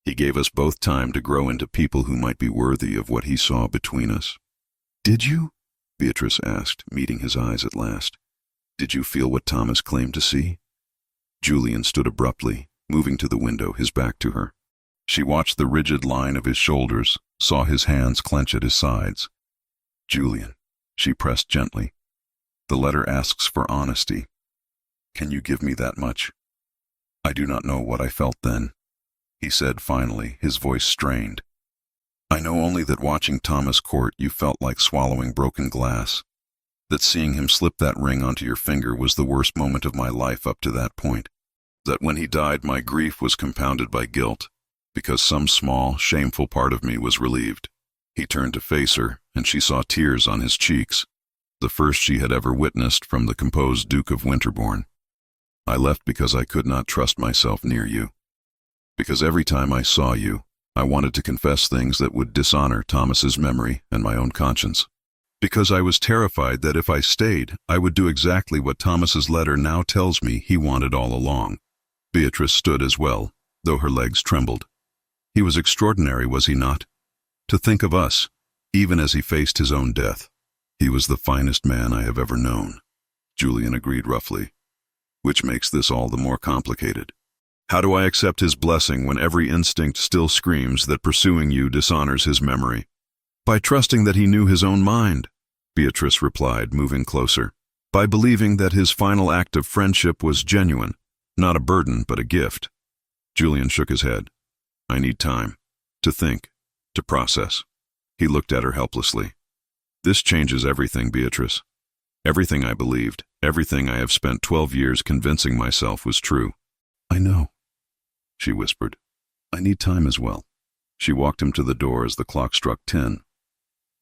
He gave us both time to grow into people who might be worthy of what he saw between us. Did you? Beatrice asked, meeting his eyes at last. Did you feel what Thomas claimed to see? Julian stood abruptly, moving to the window, his back to her. She watched the rigid line of his shoulders, saw his hands clench at his sides. Julian, she pressed gently. The letter asks for honesty. Can you give me that much? I do not know what I felt then, he said finally, his voice strained. I know only that watching Thomas court you felt like swallowing broken glass, that seeing him slip that ring onto your finger was the worst moment of my life up to that point, that when he died my grief was compounded by guilt, because some small, shameful part of me was relieved. He turned to face her, and she saw tears on his cheeks, the first she had ever witnessed from the composed Duke of Winterbourne. I left because I could not trust myself near you. Because every time I saw you, I wanted to confess things that would dishonor Thomas's memory and my own conscience. Because I was terrified that if I stayed, I would do exactly what Thomas's letter now tells me he wanted all along. Beatrice stood as well, though her legs trembled. He was extraordinary, was he not? To think of us, even as he faced his own death. He was the finest man I have ever known, Julian agreed roughly. Which makes this all the more complicated. How do I accept his blessing when every instinct still screams that pursuing you dishonors his memory? By trusting that he knew his own mind, Beatrice replied, moving closer. by believing that his final act of friendship was genuine, not a burden but a gift. Julian shook his head. I need time. To think. To process. He looked at her helplessly. This changes everything, Beatrice. Everything I believed, everything I have spent 12 years convincing myself was true. I know, she whispered. I need time as well. She walked him to the door as the clock struck 10.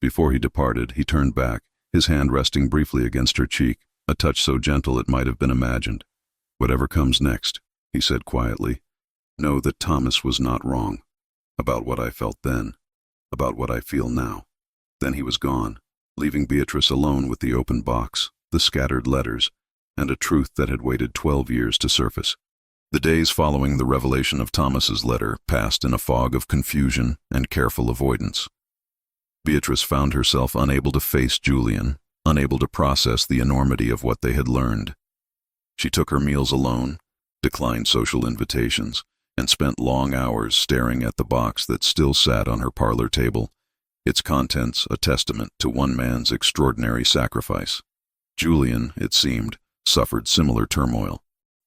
Before he departed, he turned back, his hand resting briefly against her cheek, a touch so gentle it might have been imagined. Whatever comes next, he said quietly, know that Thomas was not wrong. About what I felt then, about what I feel now. Then he was gone, leaving Beatrice alone with the open box, the scattered letters, and a truth that had waited 12 years to surface. The days following the revelation of Thomas's letter passed in a fog of confusion and careful avoidance. Beatrice found herself unable to face Julian, unable to process the enormity of what they had learned. She took her meals alone, declined social invitations, and spent long hours staring at the box that still sat on her parlor table, its contents a testament to one man's extraordinary sacrifice. Julian, it seemed, suffered similar turmoil.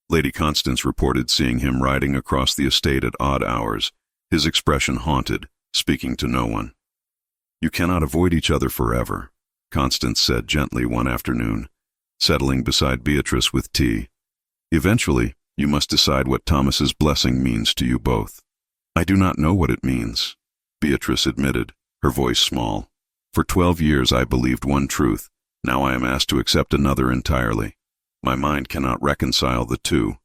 Lady Constance reported seeing him riding across the estate at odd hours, his expression haunted, speaking to no one. You cannot avoid each other forever, Constance said gently one afternoon, settling beside Beatrice with tea. Eventually, you must decide what Thomas's blessing means to you both. I do not know what it means, Beatrice admitted, her voice small. For 12 years I believed one truth. Now I am asked to accept another entirely. My mind cannot reconcile the two.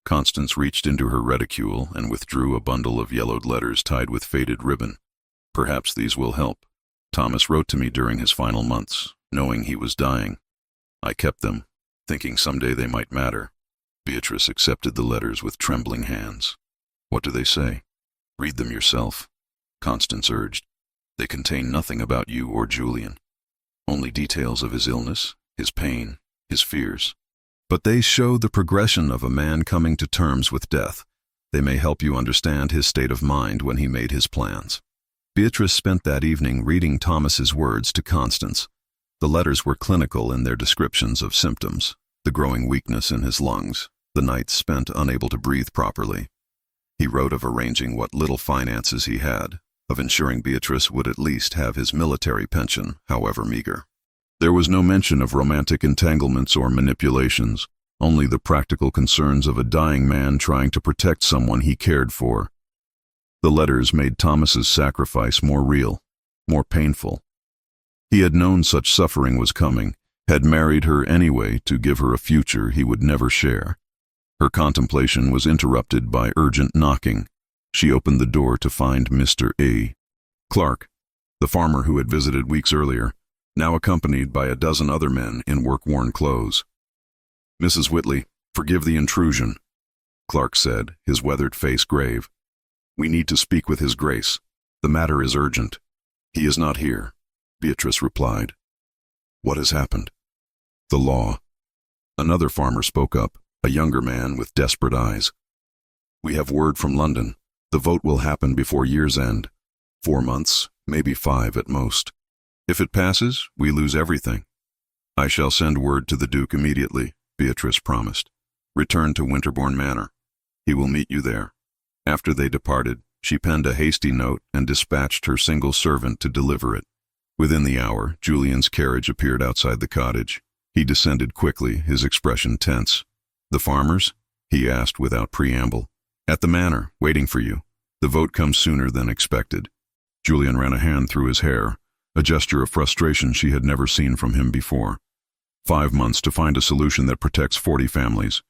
Constance reached into her reticule and withdrew a bundle of yellowed letters tied with faded ribbon. Perhaps these will help. Thomas wrote to me during his final months, knowing he was dying. I kept them, thinking someday they might matter. Beatrice accepted the letters with trembling hands. What do they say? Read them yourself, Constance urged. They contain nothing about you or Julian. Only details of his illness, his pain, his fears. But they show the progression of a man coming to terms with death. They may help you understand his state of mind when he made his plans. Beatrice spent that evening reading Thomas's words to Constance. The letters were clinical in their descriptions of symptoms, the growing weakness in his lungs, the nights spent unable to breathe properly. He wrote of arranging what little finances he had, of ensuring Beatrice would at least have his military pension, however meager. There was no mention of romantic entanglements or manipulations, only the practical concerns of a dying man trying to protect someone he cared for. The letters made Thomas's sacrifice more real, more painful. He had known such suffering was coming, had married her anyway to give her a future he would never share. Her contemplation was interrupted by urgent knocking. She opened the door to find Mr. A. Clark, the farmer who had visited weeks earlier, now accompanied by a dozen other men in work-worn clothes. Mrs. Whitley, forgive the intrusion, Clark said, his weathered face grave. We need to speak with His Grace. The matter is urgent. He is not here, Beatrice replied. What has happened? The law. Another farmer spoke up, a younger man with desperate eyes. We have word from London. The vote will happen before year's end. 4 months, maybe 5 at most. If it passes, we lose everything. I shall send word to the Duke immediately, Beatrice promised. Return to Winterbourne Manor. He will meet you there. After they departed, she penned a hasty note and dispatched her single servant to deliver it. Within the hour, Julian's carriage appeared outside the cottage. He descended quickly, his expression tense. The farmers? He asked without preamble. At the manor, waiting for you. The vote comes sooner than expected. Julian ran a hand through his hair, a gesture of frustration she had never seen from him before. 5 months to find a solution that protects 40 families.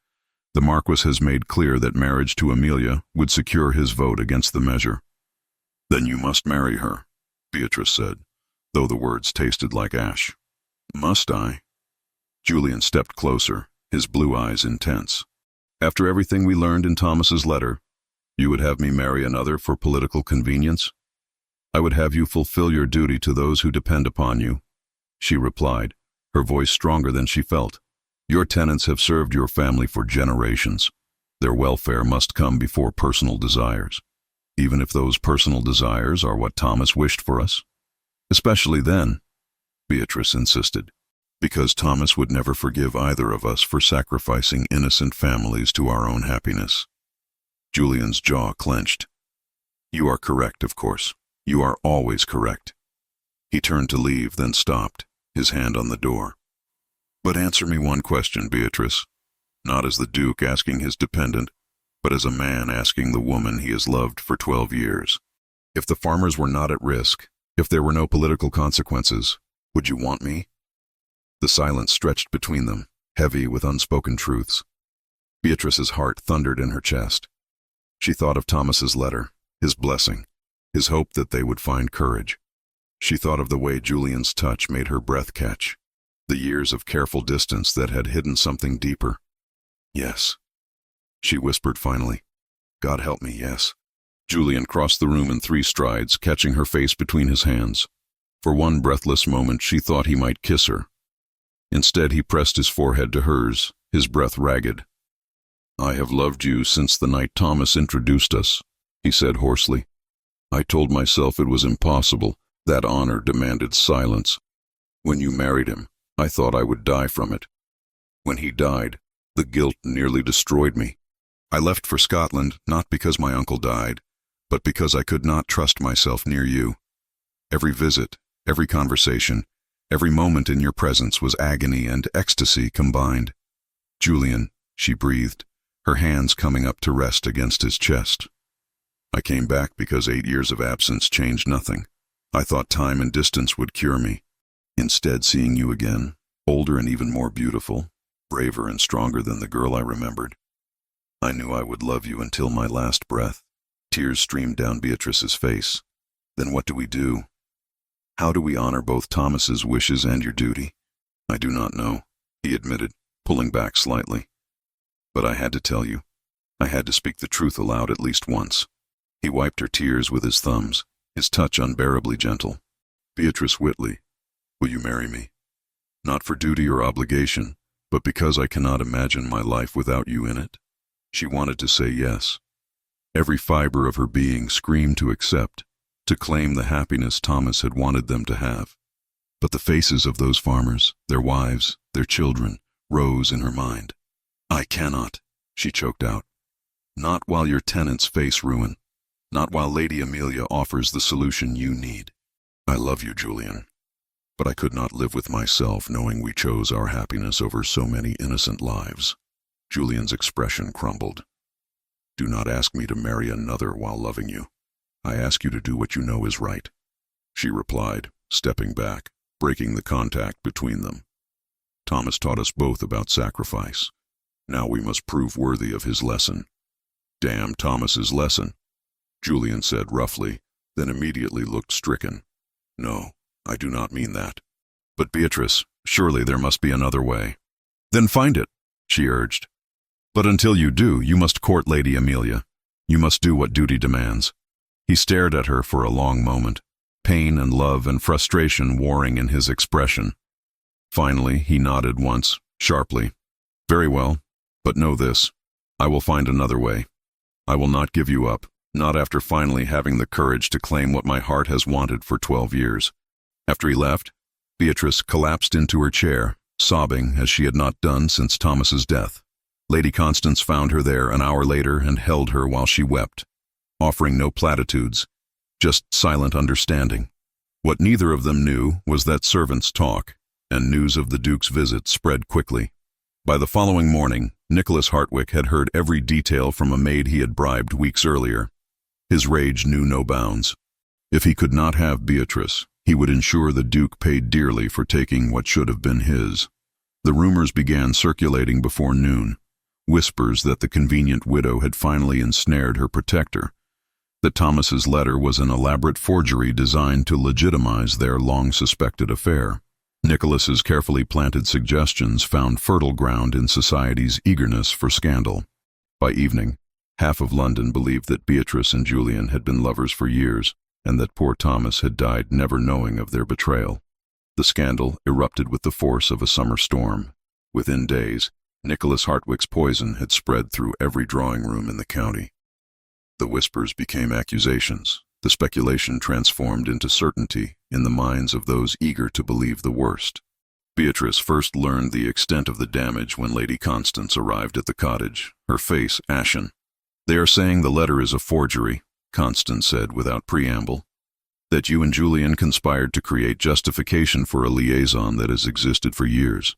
The Marquis has made clear that marriage to Amelia would secure his vote against the measure. Then you must marry her, Beatrice said, though the words tasted like ash. Must I? Julian stepped closer, his blue eyes intense. After everything we learned in Thomas's letter, you would have me marry another for political convenience? I would have you fulfill your duty to those who depend upon you, she replied, her voice stronger than she felt. Your tenants have served your family for generations. Their welfare must come before personal desires, even if those personal desires are what Thomas wished for us. Especially then, Beatrice insisted. Because Thomas would never forgive either of us for sacrificing innocent families to our own happiness. Julian's jaw clenched. You are correct, of course. You are always correct. He turned to leave, then stopped, his hand on the door. But answer me one question, Beatrice. Not as the Duke asking his dependent, but as a man asking the woman he has loved for 12 years. If the farmers were not at risk, if there were no political consequences, would you want me? The silence stretched between them, heavy with unspoken truths. Beatrice's heart thundered in her chest. She thought of Thomas's letter, his blessing, his hope that they would find courage. She thought of the way Julian's touch made her breath catch, the years of careful distance that had hidden something deeper. Yes, she whispered finally. God help me, yes. Julian crossed the room in 3 strides, catching her face between his hands. For one breathless moment she thought he might kiss her. Instead he pressed his forehead to hers, his breath ragged. I have loved you since the night Thomas introduced us, he said hoarsely. I told myself it was impossible, that honor demanded silence. When you married him, I thought I would die from it. When he died, the guilt nearly destroyed me. I left for Scotland not because my uncle died, but because I could not trust myself near you. Every visit, every conversation, every moment in your presence was agony and ecstasy combined. Julian, she breathed, her hands coming up to rest against his chest. I came back because 8 years of absence changed nothing. I thought time and distance would cure me. Instead, seeing you again, older and even more beautiful, braver and stronger than the girl I remembered, I knew I would love you until my last breath. Tears streamed down Beatrice's face. Then what do we do? How do we honor both Thomas's wishes and your duty? I do not know, he admitted, pulling back slightly. But I had to tell you. I had to speak the truth aloud at least once. He wiped her tears with his thumbs, his touch unbearably gentle. Beatrice Whitley, will you marry me? Not for duty or obligation, but because I cannot imagine my life without you in it. She wanted to say yes. Every fiber of her being screamed to accept, to claim the happiness Thomas had wanted them to have. But the faces of those farmers, their wives, their children, rose in her mind. I cannot, she choked out. Not while your tenants face ruin. Not while Lady Amelia offers the solution you need. I love you, Julian. But I could not live with myself knowing we chose our happiness over so many innocent lives. Julian's expression crumbled. Do not ask me to marry another while loving you. I ask you to do what you know is right, she replied, stepping back, breaking the contact between them. Thomas taught us both about sacrifice. Now we must prove worthy of his lesson. Damn Thomas's lesson, Julian said roughly, then immediately looked stricken. No, I do not mean that. But Beatrice, surely there must be another way. Then find it, she urged. But until you do, you must court Lady Amelia. You must do what duty demands. He stared at her for a long moment, pain and love and frustration warring in his expression. Finally, he nodded once, sharply. Very well, but know this. I will find another way. I will not give you up, not after finally having the courage to claim what my heart has wanted for 12 years. After he left, Beatrice collapsed into her chair, sobbing as she had not done since Thomas's death. Lady Constance found her there an hour later and held her while she wept, offering no platitudes, just silent understanding. What neither of them knew was that servants talk, and news of the Duke's visit spread quickly. By the following morning, Nicholas Hartwick had heard every detail from a maid he had bribed weeks earlier. His rage knew no bounds. If he could not have Beatrice, he would ensure the Duke paid dearly for taking what should have been his. The rumors began circulating before noon. Whispers that the convenient widow had finally ensnared her protector, that Thomas's letter was an elaborate forgery designed to legitimize their long-suspected affair. Nicholas's carefully planted suggestions found fertile ground in society's eagerness for scandal. By evening, half of London believed that Beatrice and Julian had been lovers for years, and that poor Thomas had died never knowing of their betrayal. The scandal erupted with the force of a summer storm. Within days, Nicholas Hartwick's poison had spread through every drawing room in the county. The whispers became accusations, the speculation transformed into certainty in the minds of those eager to believe the worst. Beatrice first learned the extent of the damage when Lady Constance arrived at the cottage, her face ashen. "They are saying the letter is a forgery," Constance said without preamble. "That you and Julian conspired to create justification for a liaison that has existed for years.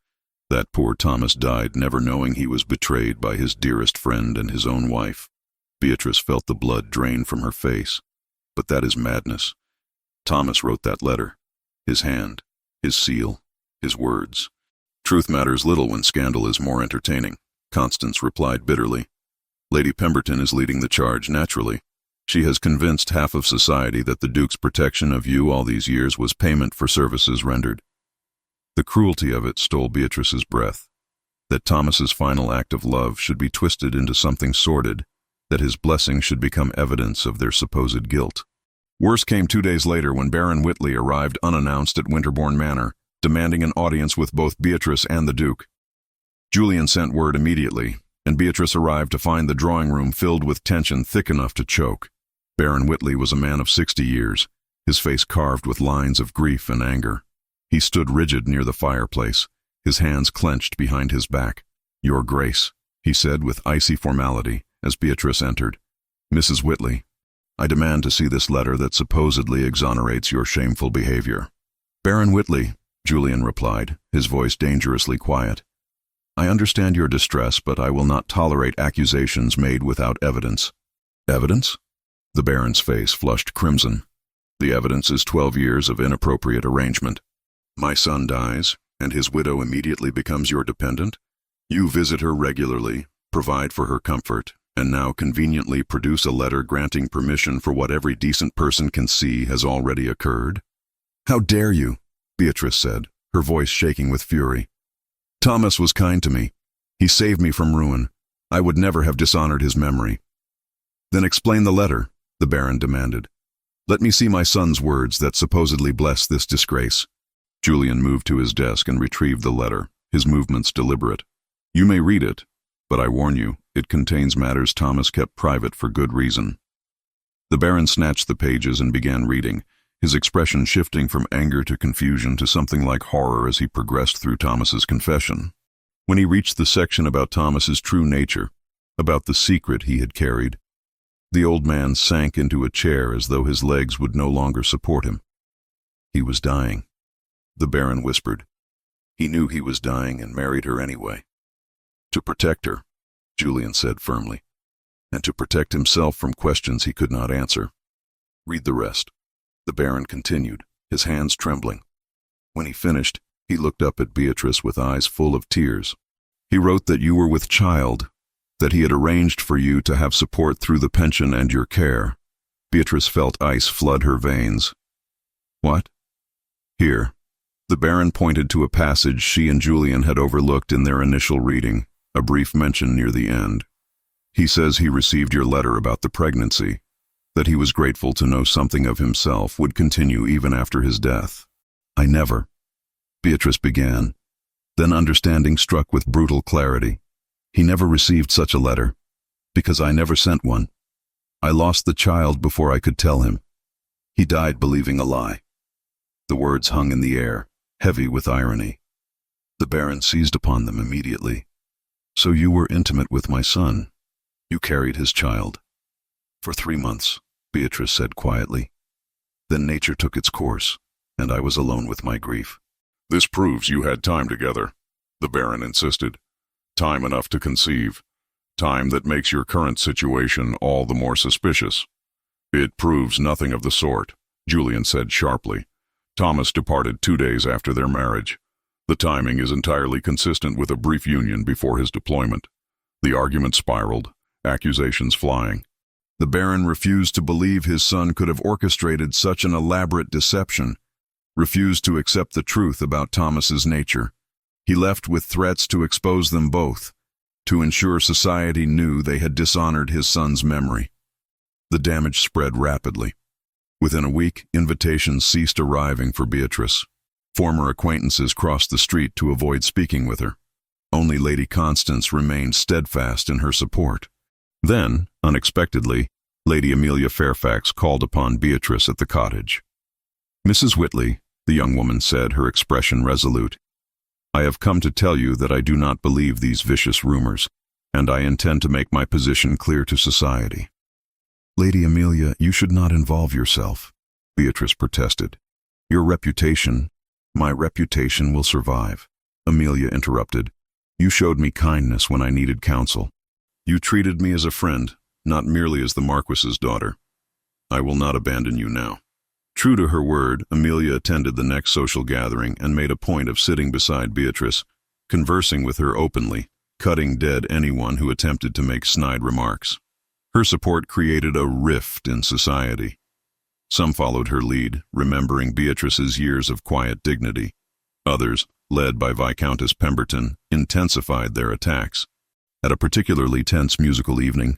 That poor Thomas died never knowing he was betrayed by his dearest friend and his own wife." Beatrice felt the blood drain from her face. "But that is madness. Thomas wrote that letter. His hand, his seal, his words. Truth matters little when scandal is more entertaining," Constance replied bitterly. "Lady Pemberton is leading the charge naturally. She has convinced half of society that the Duke's protection of you all these years was payment for services rendered." The cruelty of it stole Beatrice's breath. That Thomas's final act of love should be twisted into something sordid, that his blessing should become evidence of their supposed guilt. Worse came 2 days later when Baron Whitley arrived unannounced at Winterbourne Manor, demanding an audience with both Beatrice and the Duke. Julian sent word immediately, and Beatrice arrived to find the drawing room filled with tension thick enough to choke. Baron Whitley was a man of 60 years, his face carved with lines of grief and anger. He stood rigid near the fireplace, his hands clenched behind his back. "Your Grace," he said with icy formality as Beatrice entered. "Mrs. Whitley, I demand to see this letter that supposedly exonerates your shameful behavior." "Baron Whitley," Julian replied, his voice dangerously quiet. "I understand your distress, but I will not tolerate accusations made without evidence." "Evidence?" The Baron's face flushed crimson. "The evidence is 12 years of inappropriate arrangement. My son dies, and his widow immediately becomes your dependent. You visit her regularly, provide for her comfort, and now conveniently produce a letter granting permission for what every decent person can see has already occurred." "How dare you?" Beatrice said, her voice shaking with fury. "Thomas was kind to me. He saved me from ruin. I would never have dishonored his memory." "Then explain the letter," the Baron demanded. "Let me see my son's words that supposedly bless this disgrace." Julian moved to his desk and retrieved the letter, his movements deliberate. "You may read it, but I warn you, it contains matters Thomas kept private for good reason." The Baron snatched the pages and began reading, his expression shifting from anger to confusion to something like horror as he progressed through Thomas's confession. When he reached the section about Thomas's true nature, about the secret he had carried, the old man sank into a chair as though his legs would no longer support him. "He was dying," the Baron whispered. "He knew he was dying and married her anyway." "To protect her," Julian said firmly, "and to protect himself from questions he could not answer. Read the rest." The Baron continued, his hands trembling. When he finished, he looked up at Beatrice with eyes full of tears. "He wrote that you were with child, that he had arranged for you to have support through the pension and your care." Beatrice felt ice flood her veins. "What?" "Here." The Baron pointed to a passage she and Julian had overlooked in their initial reading, a brief mention near the end. "He says he received your letter about the pregnancy, that he was grateful to know something of himself would continue even after his death." "I never," Beatrice began, then understanding struck with brutal clarity. "He never received such a letter, because I never sent one. I lost the child before I could tell him. He died believing a lie." The words hung in the air, heavy with irony. The Baron seized upon them immediately. "So you were intimate with my son. You carried his child." "For 3 months," Beatrice said quietly. "Then nature took its course, and I was alone with my grief." "This proves you had time together," the Baron insisted. "Time enough to conceive. Time that makes your current situation all the more suspicious." "It proves nothing of the sort," Julian said sharply. "Thomas departed 2 days after their marriage. The timing is entirely consistent with a brief union before his deployment. The argument spiraled, accusations flying. The Baron refused to believe his son could have orchestrated such an elaborate deception, refused to accept the truth about Thomas's nature. He left with threats to expose them both, to ensure society knew they had dishonored his son's memory. The damage spread rapidly. Within a week, invitations ceased arriving for Beatrice. Former acquaintances crossed the street to avoid speaking with her. Only Lady Constance remained steadfast in her support. Then, unexpectedly, Lady Amelia Fairfax called upon Beatrice at the cottage. "Mrs. Whitley," the young woman said, her expression resolute, I have come to tell you that I do not believe these vicious rumors, and I intend to make my position clear to society." "Lady Amelia, you should not involve yourself," Beatrice protested. "Your reputation, my reputation will survive." Amelia interrupted. "You showed me kindness when I needed counsel. You treated me as a friend, not merely as the Marquis's daughter. I will not abandon you now." True to her word, Amelia attended the next social gathering and made a point of sitting beside Beatrice, conversing with her openly, cutting dead anyone who attempted to make snide remarks. Her support created a rift in society. Some followed her lead, remembering Beatrice's years of quiet dignity. Others, led by Viscountess Pemberton, intensified their attacks. At a particularly tense musical evening,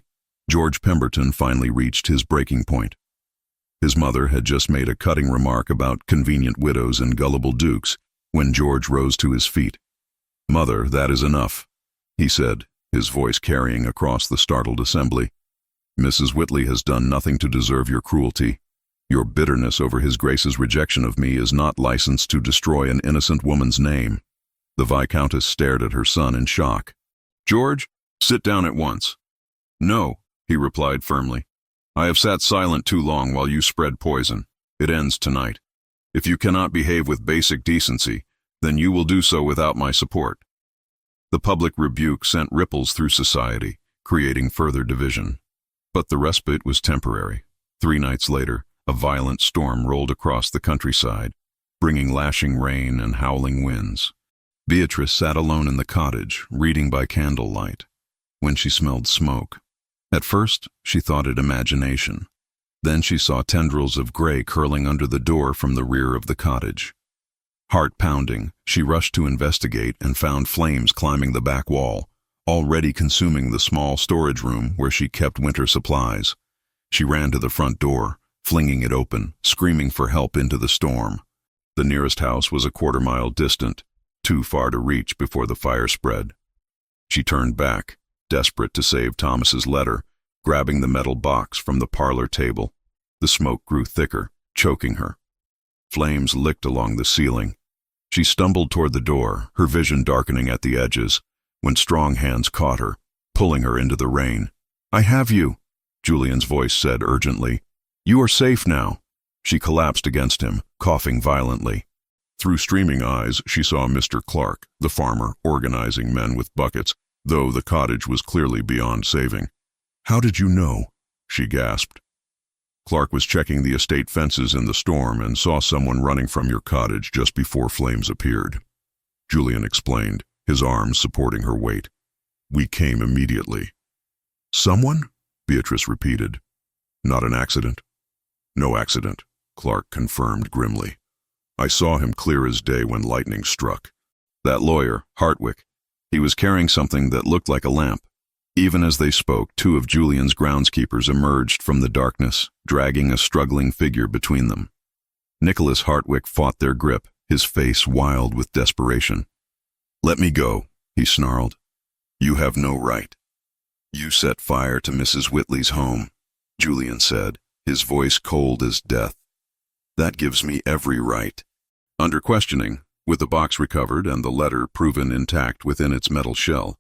George Pemberton finally reached his breaking point. His mother had just made a cutting remark about convenient widows and gullible dukes when George rose to his feet. "Mother, that is enough," he said, his voice carrying across the startled assembly. "Mrs. Whitley has done nothing to deserve your cruelty. Your bitterness over His Grace's rejection of me is not licensed to destroy an innocent woman's name." The Viscountess stared at her son in shock. "George, sit down at once." "No," he replied firmly. "I have sat silent too long while you spread poison. It ends tonight. If you cannot behave with basic decency, then you will do so without my support." The public rebuke sent ripples through society, creating further division. But the respite was temporary. 3 nights later, a violent storm rolled across the countryside, bringing lashing rain and howling winds. Beatrice sat alone in the cottage, reading by candlelight, when she smelled smoke. At first, she thought it imagination. Then she saw tendrils of gray curling under the door from the rear of the cottage. Heart pounding, she rushed to investigate and found flames climbing the back wall, already consuming the small storage room where she kept winter supplies. She ran to the front door, flinging it open, screaming for help into the storm. The nearest house was a quarter-mile distant, too far to reach before the fire spread. She turned back, desperate to save Thomas's letter, grabbing the metal box from the parlor table. The smoke grew thicker, choking her. Flames licked along the ceiling. She stumbled toward the door, her vision darkening at the edges, when strong hands caught her, pulling her into the rain. "I have you," Julian's voice said urgently. "You are safe now." She collapsed against him, coughing violently. Through streaming eyes, she saw Mr. Clark, the farmer, organizing men with buckets, though the cottage was clearly beyond saving. "How did you know?" she gasped. "Clark was checking the estate fences in the storm and saw someone running from your cottage just before flames appeared," Julian explained, his arms supporting her weight. "We came immediately." "Someone?" Beatrice repeated. "Not an accident?" "No accident," Clark confirmed grimly. "I saw him clear as day when lightning struck. That lawyer, Hartwick, he was carrying something that looked like a lamp." Even as they spoke, 2 of Julian's groundskeepers emerged from the darkness, dragging a struggling figure between them. Nicholas Hartwick fought their grip, his face wild with desperation. "Let me go," he snarled. "You have no right." "You set fire to Mrs. Whitley's home," Julian said, his voice cold as death. "That gives me every right." Under questioning, with the box recovered and the letter proven intact within its metal shell,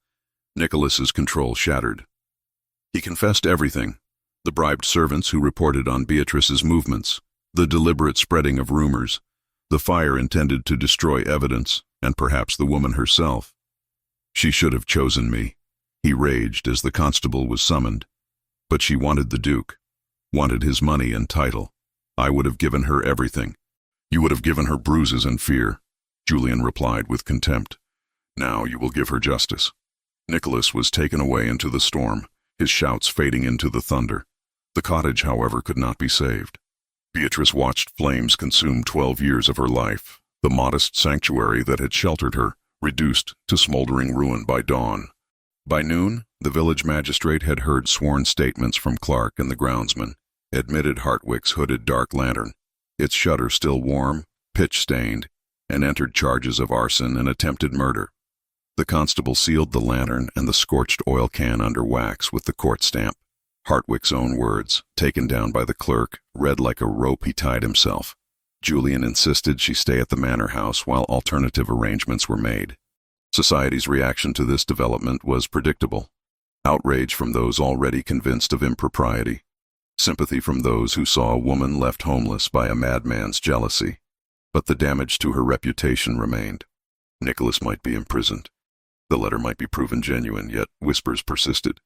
Nicholas's control shattered. He confessed everything: the bribed servants who reported on Beatrice's movements, the deliberate spreading of rumors, the fire intended to destroy evidence, and perhaps the woman herself. "She should have chosen me," he raged as the constable was summoned. "But she wanted the Duke, wanted his money and title. I would have given her everything." "You would have given her bruises and fear," Julian replied with contempt. "Now you will give her justice." Nicholas was taken away into the storm, his shouts fading into the thunder. The cottage, however, could not be saved. Beatrice watched flames consume 12 years of her life, the modest sanctuary that had sheltered her, reduced to smoldering ruin by dawn. By noon, the village magistrate had heard sworn statements from Clark and the groundsman, admitted Hartwick's hooded dark lantern, its shutter still warm, pitch-stained, and entered charges of arson and attempted murder. The constable sealed the lantern and the scorched oil can under wax with the court stamp. Hartwick's own words, taken down by the clerk, read like a rope he tied himself. Julian insisted she stay at the manor house while alternative arrangements were made. Society's reaction to this development was predictable. Outrage from those already convinced of impropriety. Sympathy from those who saw a woman left homeless by a madman's jealousy. But the damage to her reputation remained. Nicholas might be imprisoned. The letter might be proven genuine, yet whispers persisted.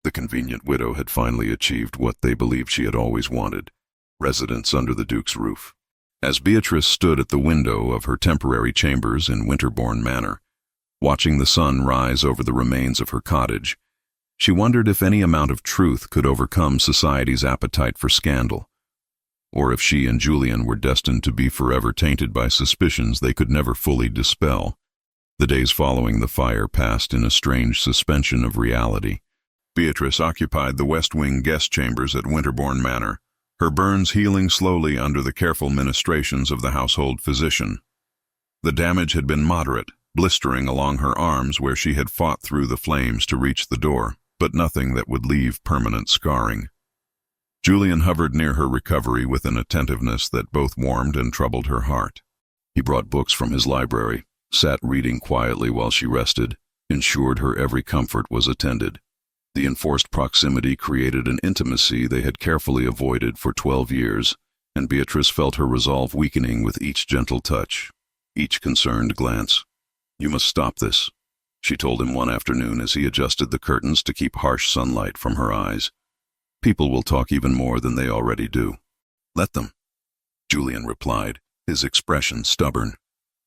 The convenient widow had finally achieved what they believed she had always wanted: residence under the Duke's roof. As Beatrice stood at the window of her temporary chambers in Winterbourne Manor, watching the sun rise over the remains of her cottage, she wondered if any amount of truth could overcome society's appetite for scandal, or if she and Julian were destined to be forever tainted by suspicions they could never fully dispel. The days following the fire passed in a strange suspension of reality. Beatrice occupied the West Wing guest chambers at Winterbourne Manor, her burns healing slowly under the careful ministrations of the household physician. The damage had been moderate, blistering along her arms where she had fought through the flames to reach the door, but nothing that would leave permanent scarring. Julian hovered near her recovery with an attentiveness that both warmed and troubled her heart. He brought books from his library, sat reading quietly while she rested, ensured her every comfort was attended. The enforced proximity created an intimacy they had carefully avoided for 12 years, and Beatrice felt her resolve weakening with each gentle touch, each concerned glance. "You must stop this," she told him one afternoon as he adjusted the curtains to keep harsh sunlight from her eyes. "People will talk even more than they already do." "Let them," Julian replied, his expression stubborn.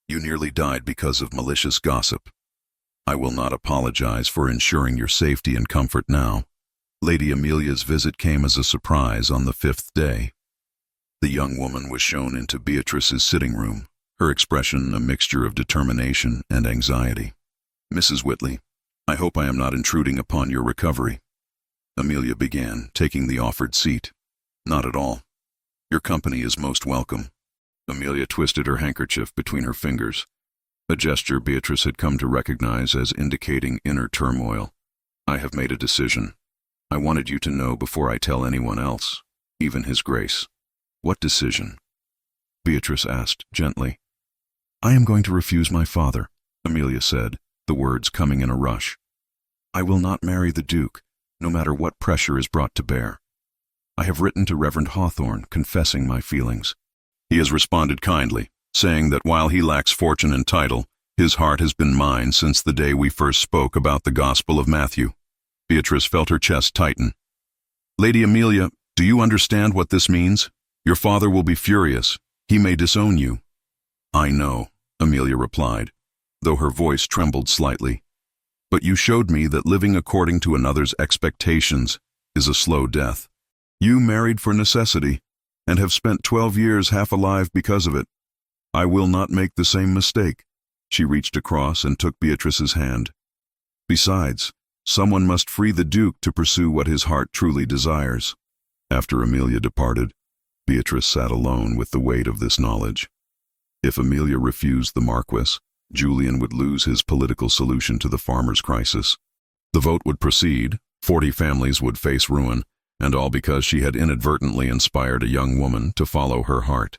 "You nearly died because of malicious gossip. I will not apologize for ensuring your safety and comfort now." Lady Amelia's visit came as a surprise on the 5th day. The young woman was shown into Beatrice's sitting room, her expression a mixture of determination and anxiety. "Mrs. Whitley, I hope I am not intruding upon your recovery," Amelia began, taking the offered seat. "Not at all. Your company is most welcome." Amelia twisted her handkerchief between her fingers, a gesture Beatrice had come to recognize as indicating inner turmoil. "I have made a decision. I wanted you to know before I tell anyone else, even His Grace." "What decision?" Beatrice asked gently. "I am going to refuse my father," Amelia said, the words coming in a rush. "I will not marry the Duke, no matter what pressure is brought to bear. I have written to Reverend Hawthorne confessing my feelings. He has responded kindly, saying that while he lacks fortune and title, his heart has been mine since the day we first spoke about the Gospel of Matthew." Beatrice felt her chest tighten. "Lady Amelia, do you understand what this means? Your father will be furious. He may disown you." "I know," Amelia replied, though her voice trembled slightly. "But you showed me that living according to another's expectations is a slow death. You married for necessity, and have spent 12 years half alive because of it. I will not make the same mistake." She reached across and took Beatrice's hand. "Besides, someone must free the Duke to pursue what his heart truly desires." After Amelia departed, Beatrice sat alone with the weight of this knowledge. If Amelia refused the Marquess, Julian would lose his political solution to the farmers' crisis. The vote would proceed, 40 families would face ruin, and all because she had inadvertently inspired a young woman to follow her heart.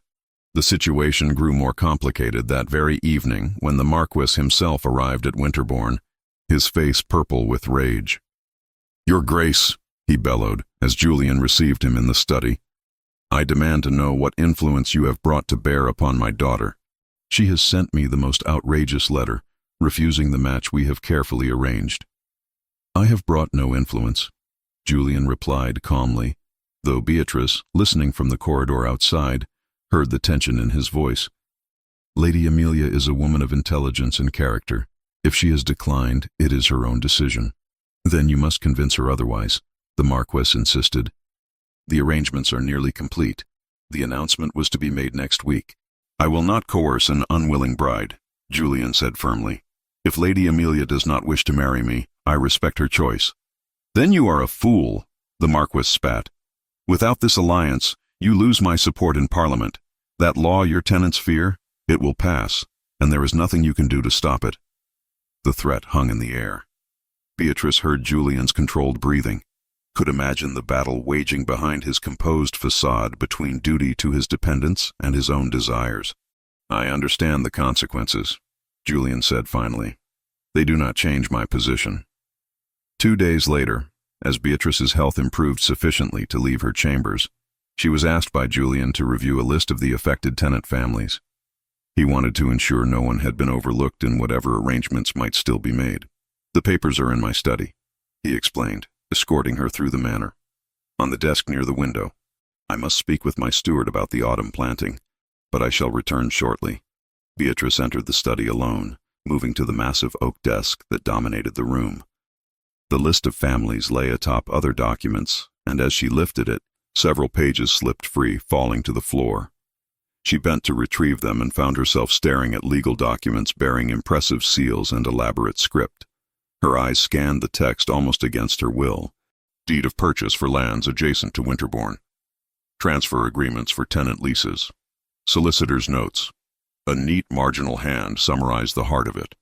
The situation grew more complicated that very evening when the Marquess himself arrived at Winterbourne, his face purple with rage. "Your Grace," he bellowed as Julian received him in the study, "I demand to know what influence you have brought to bear upon my daughter. She has sent me the most outrageous letter, refusing the match we have carefully arranged." "I have brought no influence," Julian replied calmly, though Beatrice, listening from the corridor outside, heard the tension in his voice. "Lady Amelia is a woman of intelligence and character. If she has declined, it is her own decision." "Then you must convince her otherwise," the Marquess insisted. "The arrangements are nearly complete. The announcement was to be made next week." "I will not coerce an unwilling bride," Julian said firmly. "If Lady Amelia does not wish to marry me, I respect her choice." "Then you are a fool," the Marquis spat. "Without this alliance, you lose my support in Parliament. That law your tenants fear, it will pass, and there is nothing you can do to stop it." The threat hung in the air. Beatrice heard Julian's controlled breathing, could imagine the battle waging behind his composed facade between duty to his dependents and his own desires. "I understand the consequences," Julian said finally. They do not change my position. 2 days later, as Beatrice's health improved sufficiently to leave her chambers, she was asked by Julian to review a list of the affected tenant families. He wanted to ensure no one had been overlooked in whatever arrangements might still be made. "The papers are in my study," he explained, escorting her through the manor. "On the desk near the window. I must speak with my steward about the autumn planting, but I shall return shortly." Beatrice entered the study alone, moving to the massive oak desk that dominated the room. The list of families lay atop other documents, and as she lifted it, several pages slipped free, falling to the floor. She bent to retrieve them and found herself staring at legal documents bearing impressive seals and elaborate script. Her eyes scanned the text almost against her will. Deed of purchase for lands adjacent to Winterbourne. Transfer agreements for tenant leases. Solicitor's notes. A neat marginal hand summarized the heart of it.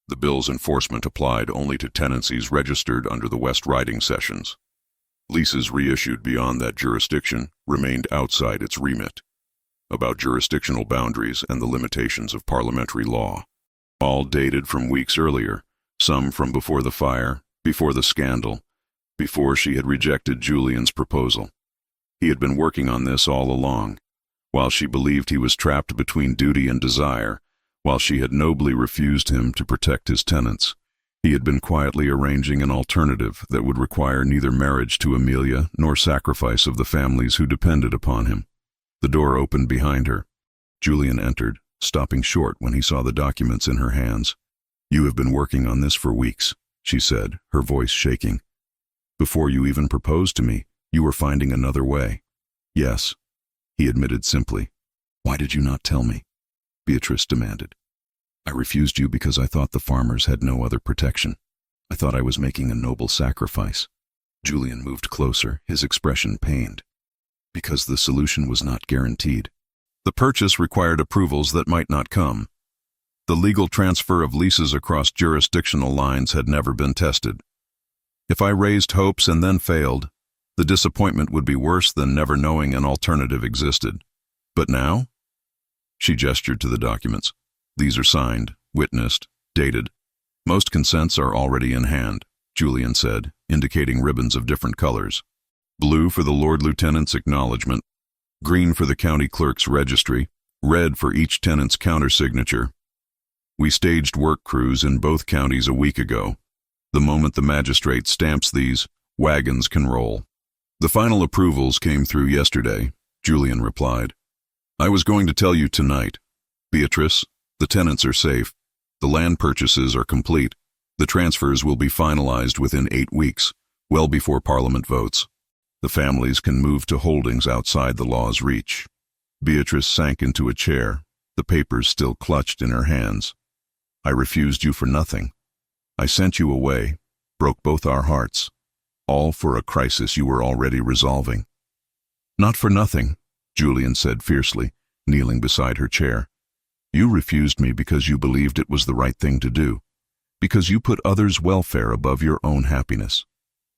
The bill's enforcement applied only to tenancies registered under the West Riding Sessions. Leases reissued beyond that jurisdiction remained outside its remit. About jurisdictional boundaries and the limitations of parliamentary law. All dated from weeks earlier, some from before the fire, before the scandal, before she had rejected Julian's proposal. He had been working on this all along, while she believed he was trapped between duty and desire, while she had nobly refused him to protect his tenants. He had been quietly arranging an alternative that would require neither marriage to Amelia nor sacrifice of the families who depended upon him. The door opened behind her. Julian entered, stopping short when he saw the documents in her hands. "You have been working on this for weeks," she said, her voice shaking. "Before you even proposed to me, you were finding another way." "Yes," he admitted simply. "Why did you not tell me?" Beatrice demanded. "I refused you because I thought the farmers had no other protection. I thought I was making a noble sacrifice." Julian moved closer, his expression pained. "Because the solution was not guaranteed. The purchase required approvals that might not come. The legal transfer of leases across jurisdictional lines had never been tested. If I raised hopes and then failed, the disappointment would be worse than never knowing an alternative existed. But now?" She gestured to the documents. "These are signed, witnessed, dated. Most consents are already in hand," Julian said, indicating ribbons of different colors. "Blue for the Lord Lieutenant's acknowledgement, green for the county clerk's registry, red for each tenant's countersignature. We staged work crews in both counties a week ago. The moment the magistrate stamps these, wagons can roll." "The final approvals came through yesterday," Julian replied. "I was going to tell you tonight. Beatrice, the tenants are safe. The land purchases are complete. The transfers will be finalized within 8 weeks, well before Parliament votes. The families can move to holdings outside the law's reach." Beatrice sank into a chair, the papers still clutched in her hands. "I refused you for nothing. I sent you away, broke both our hearts, all for a crisis you were already resolving." "Not for nothing," Julian said fiercely, kneeling beside her chair. "You refused me because you believed it was the right thing to do, because you put others' welfare above your own happiness.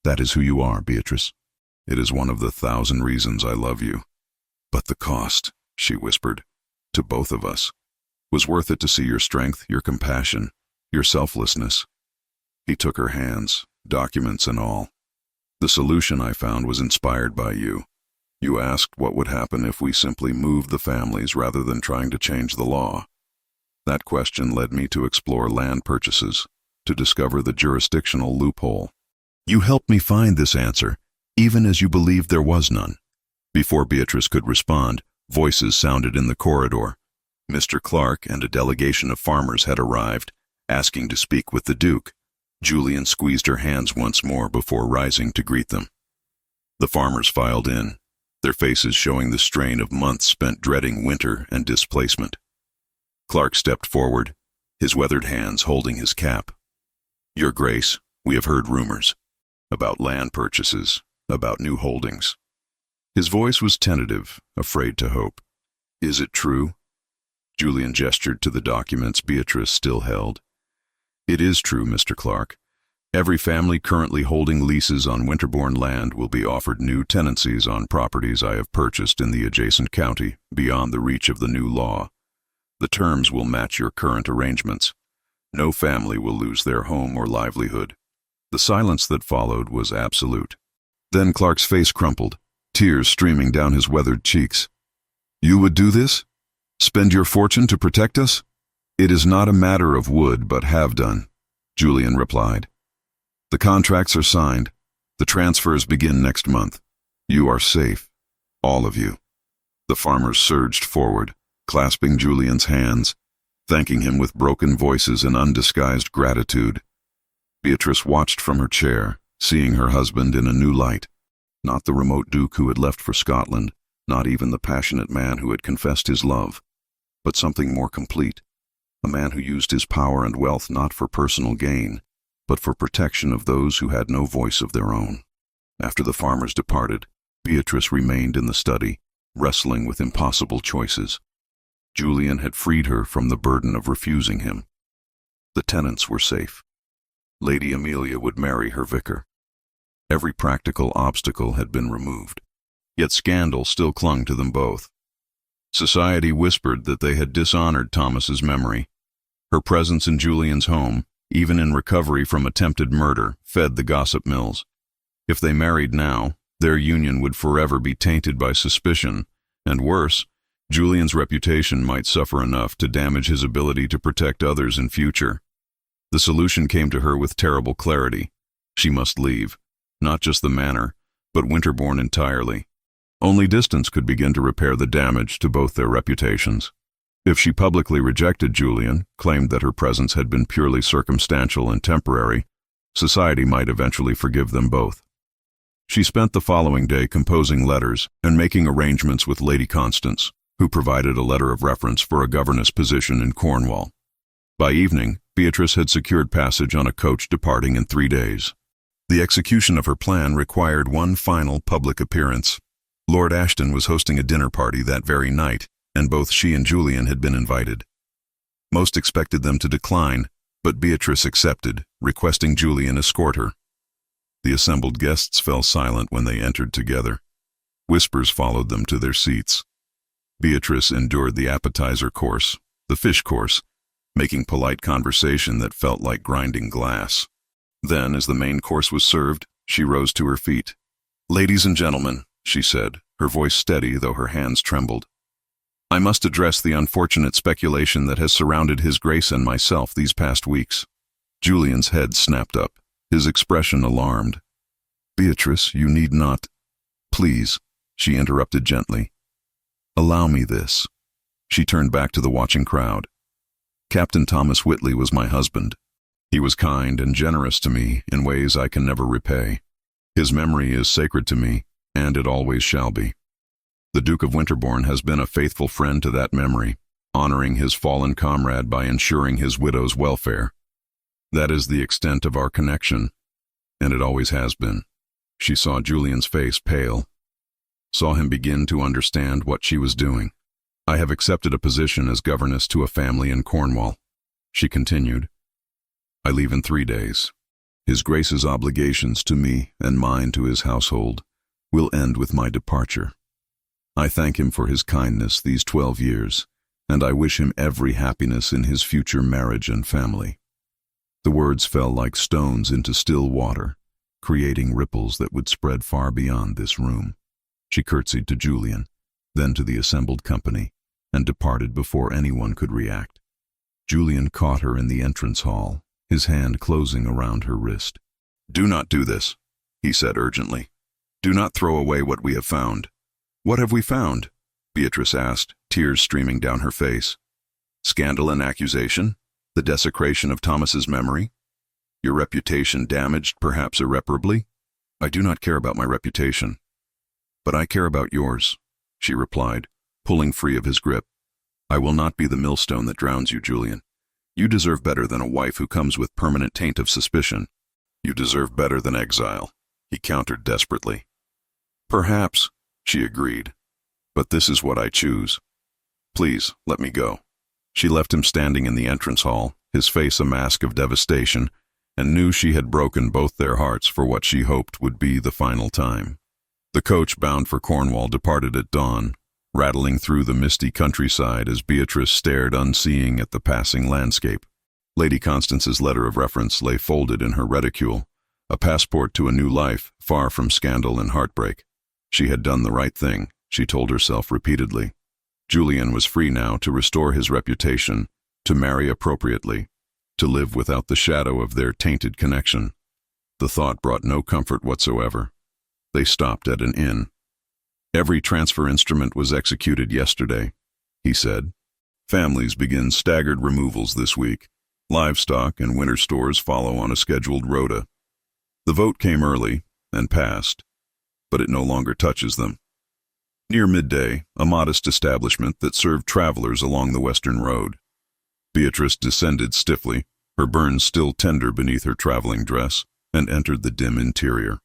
That is who you are, Beatrice. It is one of the 1,000 reasons I love you. But the cost," she whispered, "to both of us, was worth it to see your strength, your compassion, your selflessness." He took her hands, documents and all. "The solution I found was inspired by you. You asked what would happen if we simply moved the families rather than trying to change the law. That question led me to explore land purchases, to discover the jurisdictional loophole. You helped me find this answer, even as you believed there was none." Before Beatrice could respond, voices sounded in the corridor. Mr. Clark and a delegation of farmers had arrived, asking to speak with the Duke. Julian squeezed her hands once more before rising to greet them. The farmers filed in, their faces showing the strain of months spent dreading winter and displacement. Clark stepped forward, his weathered hands holding his cap. "Your Grace, we have heard rumors about land purchases, about new holdings." His voice was tentative, afraid to hope. "Is it true?" Julian gestured to the documents Beatrice still held. "It is true, Mr. Clark. Every family currently holding leases on Winterbourne land will be offered new tenancies on properties I have purchased in the adjacent county, beyond the reach of the new law. The terms will match your current arrangements. No family will lose their home or livelihood. The silence that followed was absolute. Then Clark's face crumpled, tears streaming down his weathered cheeks. "You would do this? Spend your fortune to protect us?" "It is not a matter of would, but have done," Julian replied. "The contracts are signed. The transfers begin next month. You are safe. All of you." The farmers surged forward, clasping Julian's hands, thanking him with broken voices and undisguised gratitude. Beatrice watched from her chair, seeing her husband in a new light. Not the remote duke who had left for Scotland, not even the passionate man who had confessed his love, but something more complete. A man who used his power and wealth not for personal gain, but for protection of those who had no voice of their own. After the farmers departed, Beatrice remained in the study, wrestling with impossible choices. Julian had freed her from the burden of refusing him. The tenants were safe. Lady Amelia would marry her vicar. Every practical obstacle had been removed, yet scandal still clung to them both. Society whispered that they had dishonored Thomas's memory. Her presence in Julian's home, even in recovery from attempted murder, fed the gossip mills. If they married now, their union would forever be tainted by suspicion, and worse, Julian's reputation might suffer enough to damage his ability to protect others in future. The solution came to her with terrible clarity. She must leave, not just the manor, but Winterbourne entirely. Only distance could begin to repair the damage to both their reputations. If she publicly rejected Julian, claimed that her presence had been purely circumstantial and temporary, society might eventually forgive them both. She spent the following day composing letters and making arrangements with Lady Constance, who provided a letter of reference for a governess position in Cornwall. By evening, Beatrice had secured passage on a coach departing in 3 days. The execution of her plan required one final public appearance. Lord Ashton was hosting a dinner party that very night, and both she and Julian had been invited. Most expected them to decline, but Beatrice accepted, requesting Julian escort her. The assembled guests fell silent when they entered together. Whispers followed them to their seats. Beatrice endured the appetizer course, the fish course, making polite conversation that felt like grinding glass. Then, as the main course was served, she rose to her feet. "Ladies and gentlemen," she said, her voice steady though her hands trembled, "I must address the unfortunate speculation that has surrounded His Grace and myself these past weeks." Julian's head snapped up, his expression alarmed. "Beatrice, you need not—" "Please," she interrupted gently. "Allow me this." She turned back to the watching crowd. "Captain Thomas Whitley was my husband. He was kind and generous to me in ways I can never repay. His memory is sacred to me, and it always shall be. The Duke of Winterbourne has been a faithful friend to that memory, honoring his fallen comrade by ensuring his widow's welfare. That is the extent of our connection, and it always has been." She saw Julian's face pale, saw him begin to understand what she was doing. "I have accepted a position as governess to a family in Cornwall," she continued. "I leave in 3 days. His Grace's obligations to me and mine to his household will end with my departure. I thank him for his kindness these 12 years, and I wish him every happiness in his future marriage and family." The words fell like stones into still water, creating ripples that would spread far beyond this room. She curtsied to Julian, then to the assembled company, and departed before anyone could react. Julian caught her in the entrance hall, his hand closing around her wrist. "Do not do this," he said urgently. "Do not throw away what we have found." "What have we found?" Beatrice asked, tears streaming down her face. "Scandal and accusation? The desecration of Thomas's memory? Your reputation damaged, perhaps irreparably?" "I do not care about my reputation. But I care about yours," she replied, pulling free of his grip. "I will not be the millstone that drowns you, Julian. You deserve better than a wife who comes with permanent taint of suspicion. You deserve better than exile," he countered desperately. "Perhaps," she agreed, "but this is what I choose. Please, let me go." She left him standing in the entrance hall, his face a mask of devastation, and knew she had broken both their hearts for what she hoped would be the final time. The coach bound for Cornwall departed at dawn, rattling through the misty countryside as Beatrice stared unseeing at the passing landscape. Lady Constance's letter of reference lay folded in her reticule, a passport to a new life, far from scandal and heartbreak. She had done the right thing, she told herself repeatedly. Julian was free now to restore his reputation, to marry appropriately, to live without the shadow of their tainted connection. The thought brought no comfort whatsoever. They stopped at an inn. "Every transfer instrument was executed yesterday," he said. "Families begin staggered removals this week. Livestock and winter stores follow on a scheduled rota. The vote came early and passed, but it no longer touches them." Near midday, a modest establishment that served travelers along the western road. Beatrice descended stiffly, her burns still tender beneath her traveling dress, and entered the dim interior.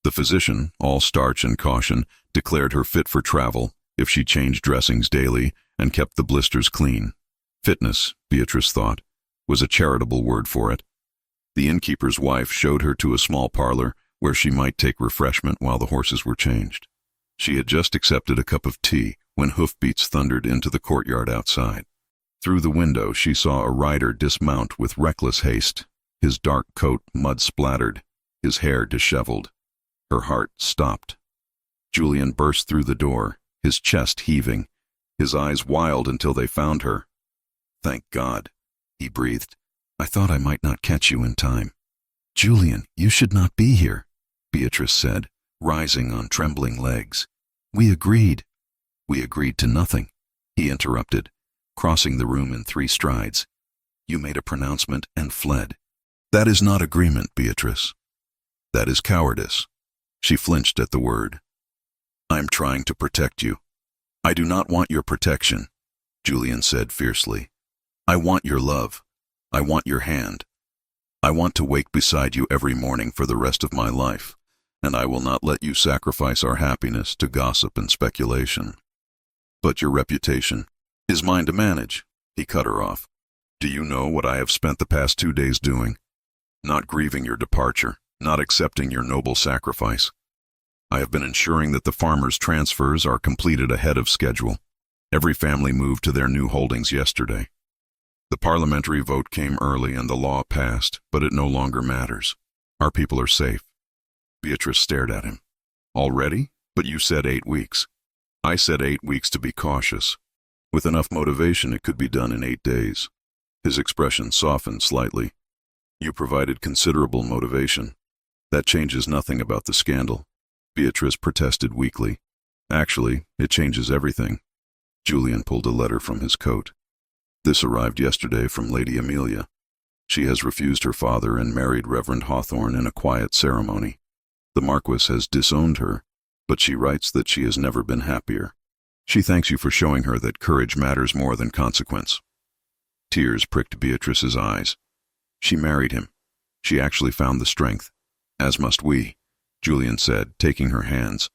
The physician, all starch and caution, declared her fit for travel if she changed dressings daily and kept the blisters clean. Fitness, Beatrice thought, was a charitable word for it. The innkeeper's wife showed her to a small parlor where she might take refreshment while the horses were changed. She had just accepted a cup of tea when hoofbeats thundered into the courtyard outside. Through the window she saw a rider dismount with reckless haste, his dark coat mud-splattered, his hair disheveled. Her heart stopped. Julian burst through the door, his chest heaving, his eyes wild until they found her. "Thank God," he breathed. "I thought I might not catch you in time." "Julian, you should not be here," Beatrice said, rising on trembling legs. We agreed." "We agreed to nothing," he interrupted, crossing the room in 3 strides. "You made a pronouncement and fled. That is not agreement, Beatrice. That is cowardice." She flinched at the word. "I'm trying to protect you." "I do not want your protection," Julian said fiercely. "I want your love. I want your hand. I want to wake beside you every morning for the rest of my life, and I will not let you sacrifice our happiness to gossip and speculation." "But your reputation is mine to manage," he cut her off. "Do you know what I have spent the past 2 days doing? Not grieving your departure, not accepting your noble sacrifice. I have been ensuring that the farmers' transfers are completed ahead of schedule. Every family moved to their new holdings yesterday. The parliamentary vote came early and the law passed, but it no longer matters. Our people are safe." Beatrice stared at him. "Already? But you said 8 weeks. I said 8 weeks to be cautious. With enough motivation, it could be done in 8 days. His expression softened slightly. "You provided considerable motivation. That changes nothing about the scandal," Beatrice protested weakly. "Actually, it changes everything." Julian pulled a letter from his coat. "This arrived yesterday from Lady Amelia. She has refused her father and married Reverend Hawthorne in a quiet ceremony. The Marquis has disowned her, but she writes that she has never been happier. She thanks you for showing her that courage matters more than consequence." Tears pricked Beatrice's eyes. "She married him. She actually found the strength. As must we," Julian said, taking her hands.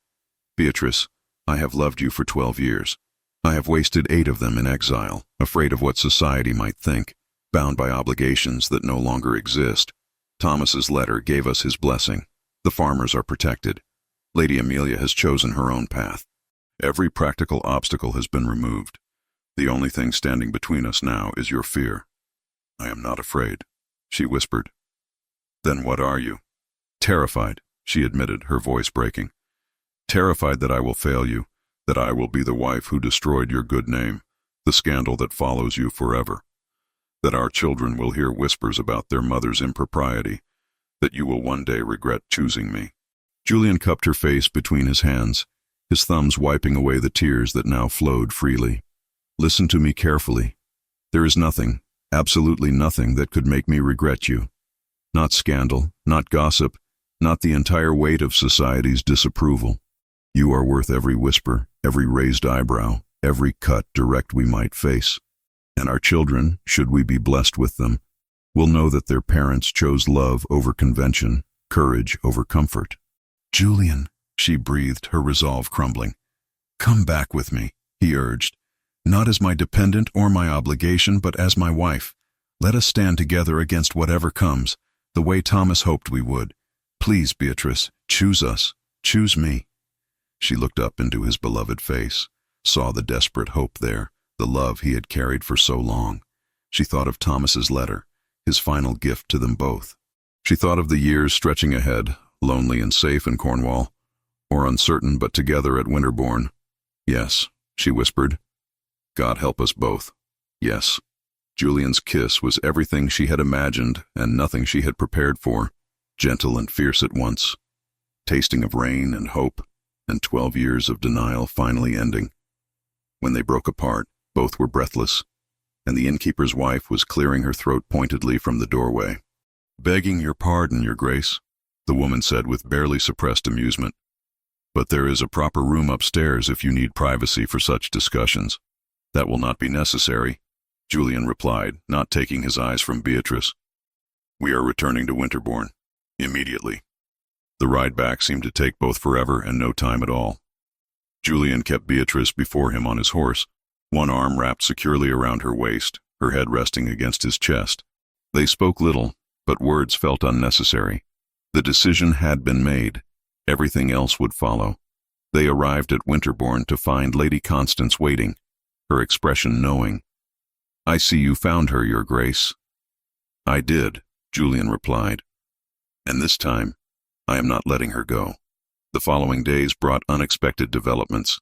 "Beatrice, I have loved you for 12 years. I have wasted 8 of them in exile, afraid of what society might think, bound by obligations that no longer exist. Thomas's letter gave us his blessing. The farmers are protected. Lady Amelia has chosen her own path. Every practical obstacle has been removed. The only thing standing between us now is your fear." "I am not afraid," she whispered. "Then what are you?" "Terrified," she admitted, her voice breaking. "Terrified that I will fail you, that I will be the wife who destroyed your good name, the scandal that follows you forever. That our children will hear whispers about their mother's impropriety, that you will one day regret choosing me." Julian cupped her face between his hands, his thumbs wiping away the tears that now flowed freely. "Listen to me carefully. There is nothing, absolutely nothing, that could make me regret you. Not scandal, not gossip, not the entire weight of society's disapproval. You are worth every whisper, every raised eyebrow, every cut direct we might face. And our children, should we be blessed with them, will know that their parents chose love over convention, courage over comfort." "Julian," she breathed, her resolve crumbling. "Come back with me," he urged. "Not as my dependent or my obligation, but as my wife. Let us stand together against whatever comes, the way Thomas hoped we would. Please, Beatrice, choose us. Choose me." She looked up into his beloved face, saw the desperate hope there, the love he had carried for so long. She thought of Thomas's letter, his final gift to them both. She thought of the years stretching ahead, lonely and safe in Cornwall, or uncertain but together at Winterbourne. Yes, she whispered. God help us both. Yes. Julian's kiss was everything she had imagined and nothing she had prepared for, gentle and fierce at once, tasting of rain and hope, and 12 years of denial finally ending. When they broke apart, both were breathless, and the innkeeper's wife was clearing her throat pointedly from the doorway. "Begging your pardon, Your Grace," the woman said with barely suppressed amusement. "But there is a proper room upstairs if you need privacy for such discussions." "That will not be necessary," Julian replied, not taking his eyes from Beatrice. "We are returning to Winterbourne. Immediately." The ride back seemed to take both forever and no time at all. Julian kept Beatrice before him on his horse, one arm wrapped securely around her waist, her head resting against his chest. They spoke little, but words felt unnecessary. The decision had been made. Everything else would follow. They arrived at Winterbourne to find Lady Constance waiting, her expression knowing. "I see you found her, Your Grace." "I did," Julian replied. "And this time, I am not letting her go." The following days brought unexpected developments.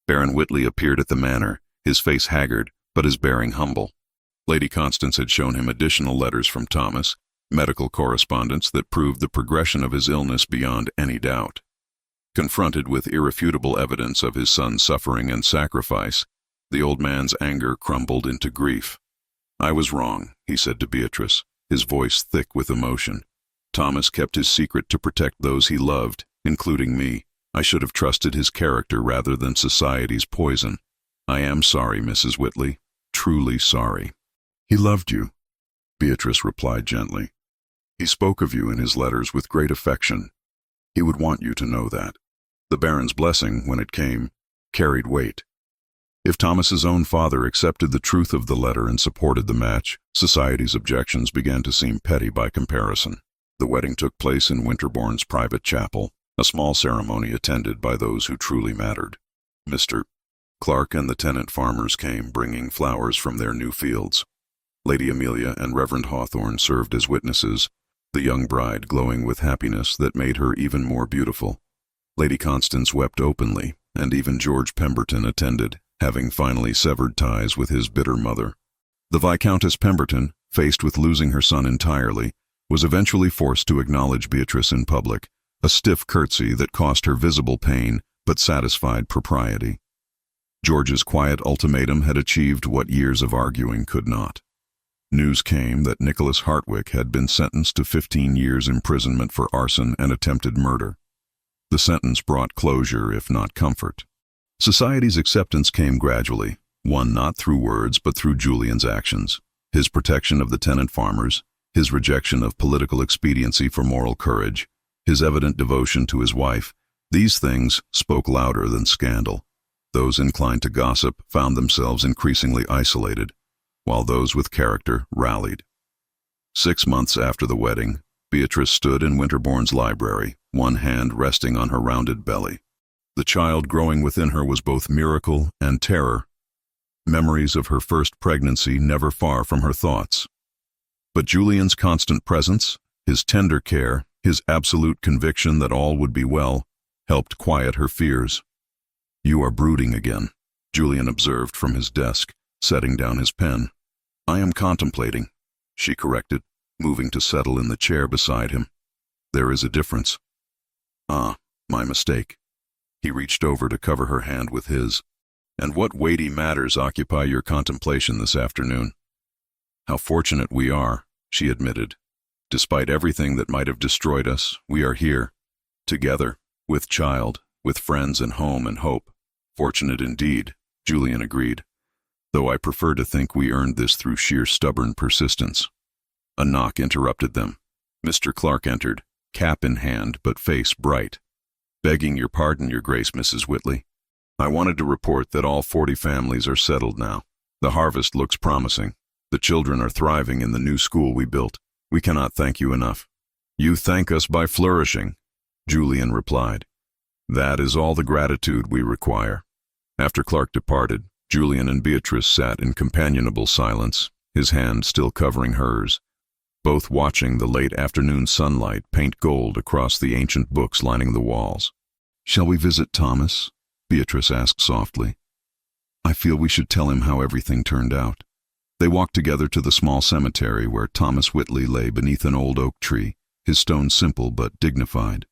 Baron Whitley appeared at the manor, his face haggard, but his bearing humble. Lady Constance had shown him additional letters from Thomas, medical correspondence that proved the progression of his illness beyond any doubt. Confronted with irrefutable evidence of his son's suffering and sacrifice, the old man's anger crumbled into grief. "I was wrong," he said to Beatrice, his voice thick with emotion. "Thomas kept his secret to protect those he loved, including me. I should have trusted his character rather than society's poison. I am sorry, Mrs. Whitley, truly sorry." "He loved you," Beatrice replied gently. "He spoke of you in his letters with great affection. He would want you to know that." The Baron's blessing, when it came, carried weight. If Thomas's own father accepted the truth of the letter and supported the match, society's objections began to seem petty by comparison. The wedding took place in Winterbourne's private chapel, a small ceremony attended by those who truly mattered. Mr. Clark and the tenant farmers came, bringing flowers from their new fields. Lady Amelia and Reverend Hawthorne served as witnesses, the young bride glowing with happiness that made her even more beautiful. Lady Constance wept openly, and even George Pemberton attended, having finally severed ties with his bitter mother. The Viscountess Pemberton, faced with losing her son entirely, was eventually forced to acknowledge Beatrice in public, a stiff curtsy that cost her visible pain but satisfied propriety. George's quiet ultimatum had achieved what years of arguing could not. News came that Nicholas Hartwick had been sentenced to 15 years imprisonment for arson and attempted murder. The sentence brought closure, if not comfort. Society's acceptance came gradually, won not through words but through Julian's actions. His protection of the tenant farmers, his rejection of political expediency for moral courage, his evident devotion to his wife, these things spoke louder than scandal. Those inclined to gossip found themselves increasingly isolated, while those with character rallied. 6 months after the wedding, Beatrice stood in Winterbourne's library, one hand resting on her rounded belly. The child growing within her was both miracle and terror, memories of her first pregnancy never far from her thoughts. But Julian's constant presence, his tender care, his absolute conviction that all would be well, helped quiet her fears. "You are brooding again," Julian observed from his desk, setting down his pen. "I am contemplating," she corrected, moving to settle in the chair beside him. "There is a difference." "Ah, my mistake." He reached over to cover her hand with his. "And what weighty matters occupy your contemplation this afternoon?" "How fortunate we are," she admitted. "Despite everything that might have destroyed us, we are here, together, with child, with friends and home and hope." "Fortunate indeed," Julian agreed, "though I prefer to think we earned this through sheer stubborn persistence." A knock interrupted them. Mr. Clark entered, cap in hand but face bright. "Begging your pardon, Your Grace, Mrs. Whitley. I wanted to report that all 40 families are settled now. The harvest looks promising. The children are thriving in the new school we built. We cannot thank you enough." "You thank us by flourishing," Julian replied. "That is all the gratitude we require." After Clark departed, Julian and Beatrice sat in companionable silence, his hand still covering hers. both watching the late afternoon sunlight paint gold across the ancient books lining the walls. "Shall we visit Thomas?" Beatrice asked softly. "I feel we should tell him how everything turned out." They walked together to the small cemetery where Thomas Whitley lay beneath an old oak tree, his stone simple but dignified.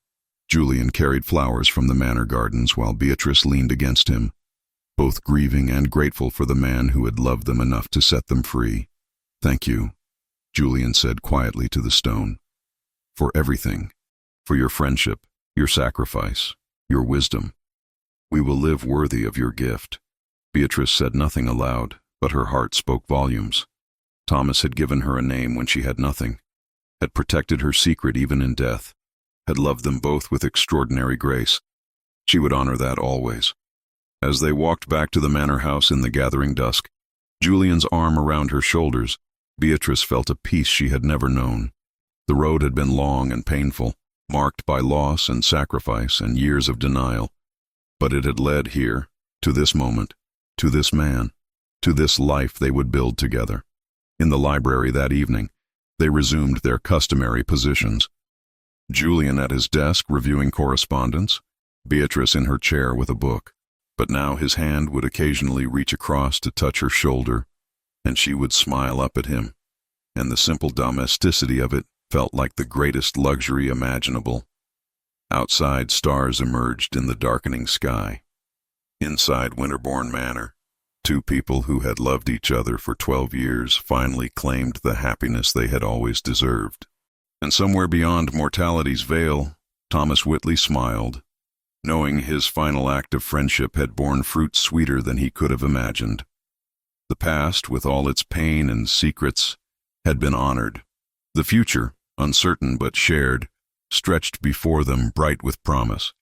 Julian carried flowers from the manor gardens while Beatrice leaned against him, both grieving and grateful for the man who had loved them enough to set them free. "Thank you," Julian said quietly to the stone, "for everything, for your friendship, your sacrifice, your wisdom. We will live worthy of your gift." Beatrice said nothing aloud, but her heart spoke volumes. Thomas had given her a name when she had nothing, had protected her secret even in death, had loved them both with extraordinary grace. She would honor that always. As they walked back to the manor house in the gathering dusk, Julian's arm around her shoulders, Beatrice felt a peace she had never known. The road had been long and painful, marked by loss and sacrifice and years of denial, but it had led here, to this moment, to this man, to this life they would build together. In the library that evening, they resumed their customary positions. Julian at his desk reviewing correspondence, Beatrice in her chair with a book. But now his hand would occasionally reach across to touch her shoulder, and she would smile up at him, and the simple domesticity of it felt like the greatest luxury imaginable. Outside, stars emerged in the darkening sky. Inside Winterbourne Manor, two people who had loved each other for 12 years finally claimed the happiness they had always deserved. And somewhere beyond mortality's veil, Thomas Whitley smiled, knowing his final act of friendship had borne fruit sweeter than he could have imagined. The past, with all its pain and secrets, had been honored. The future, uncertain but shared, stretched before them bright with promise.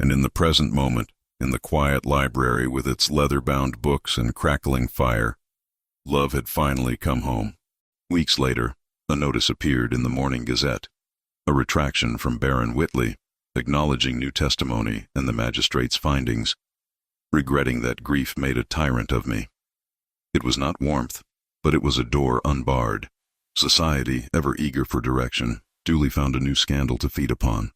And in the present moment, in the quiet library with its leather-bound books and crackling fire, love had finally come home. Weeks later, a notice appeared in the Morning Gazette, a retraction from Baron Whitley, acknowledging new testimony and the magistrate's findings, regretting that grief made a tyrant of me. It was not warmth, but it was a door unbarred. Society, ever eager for direction, duly found a new scandal to feed upon.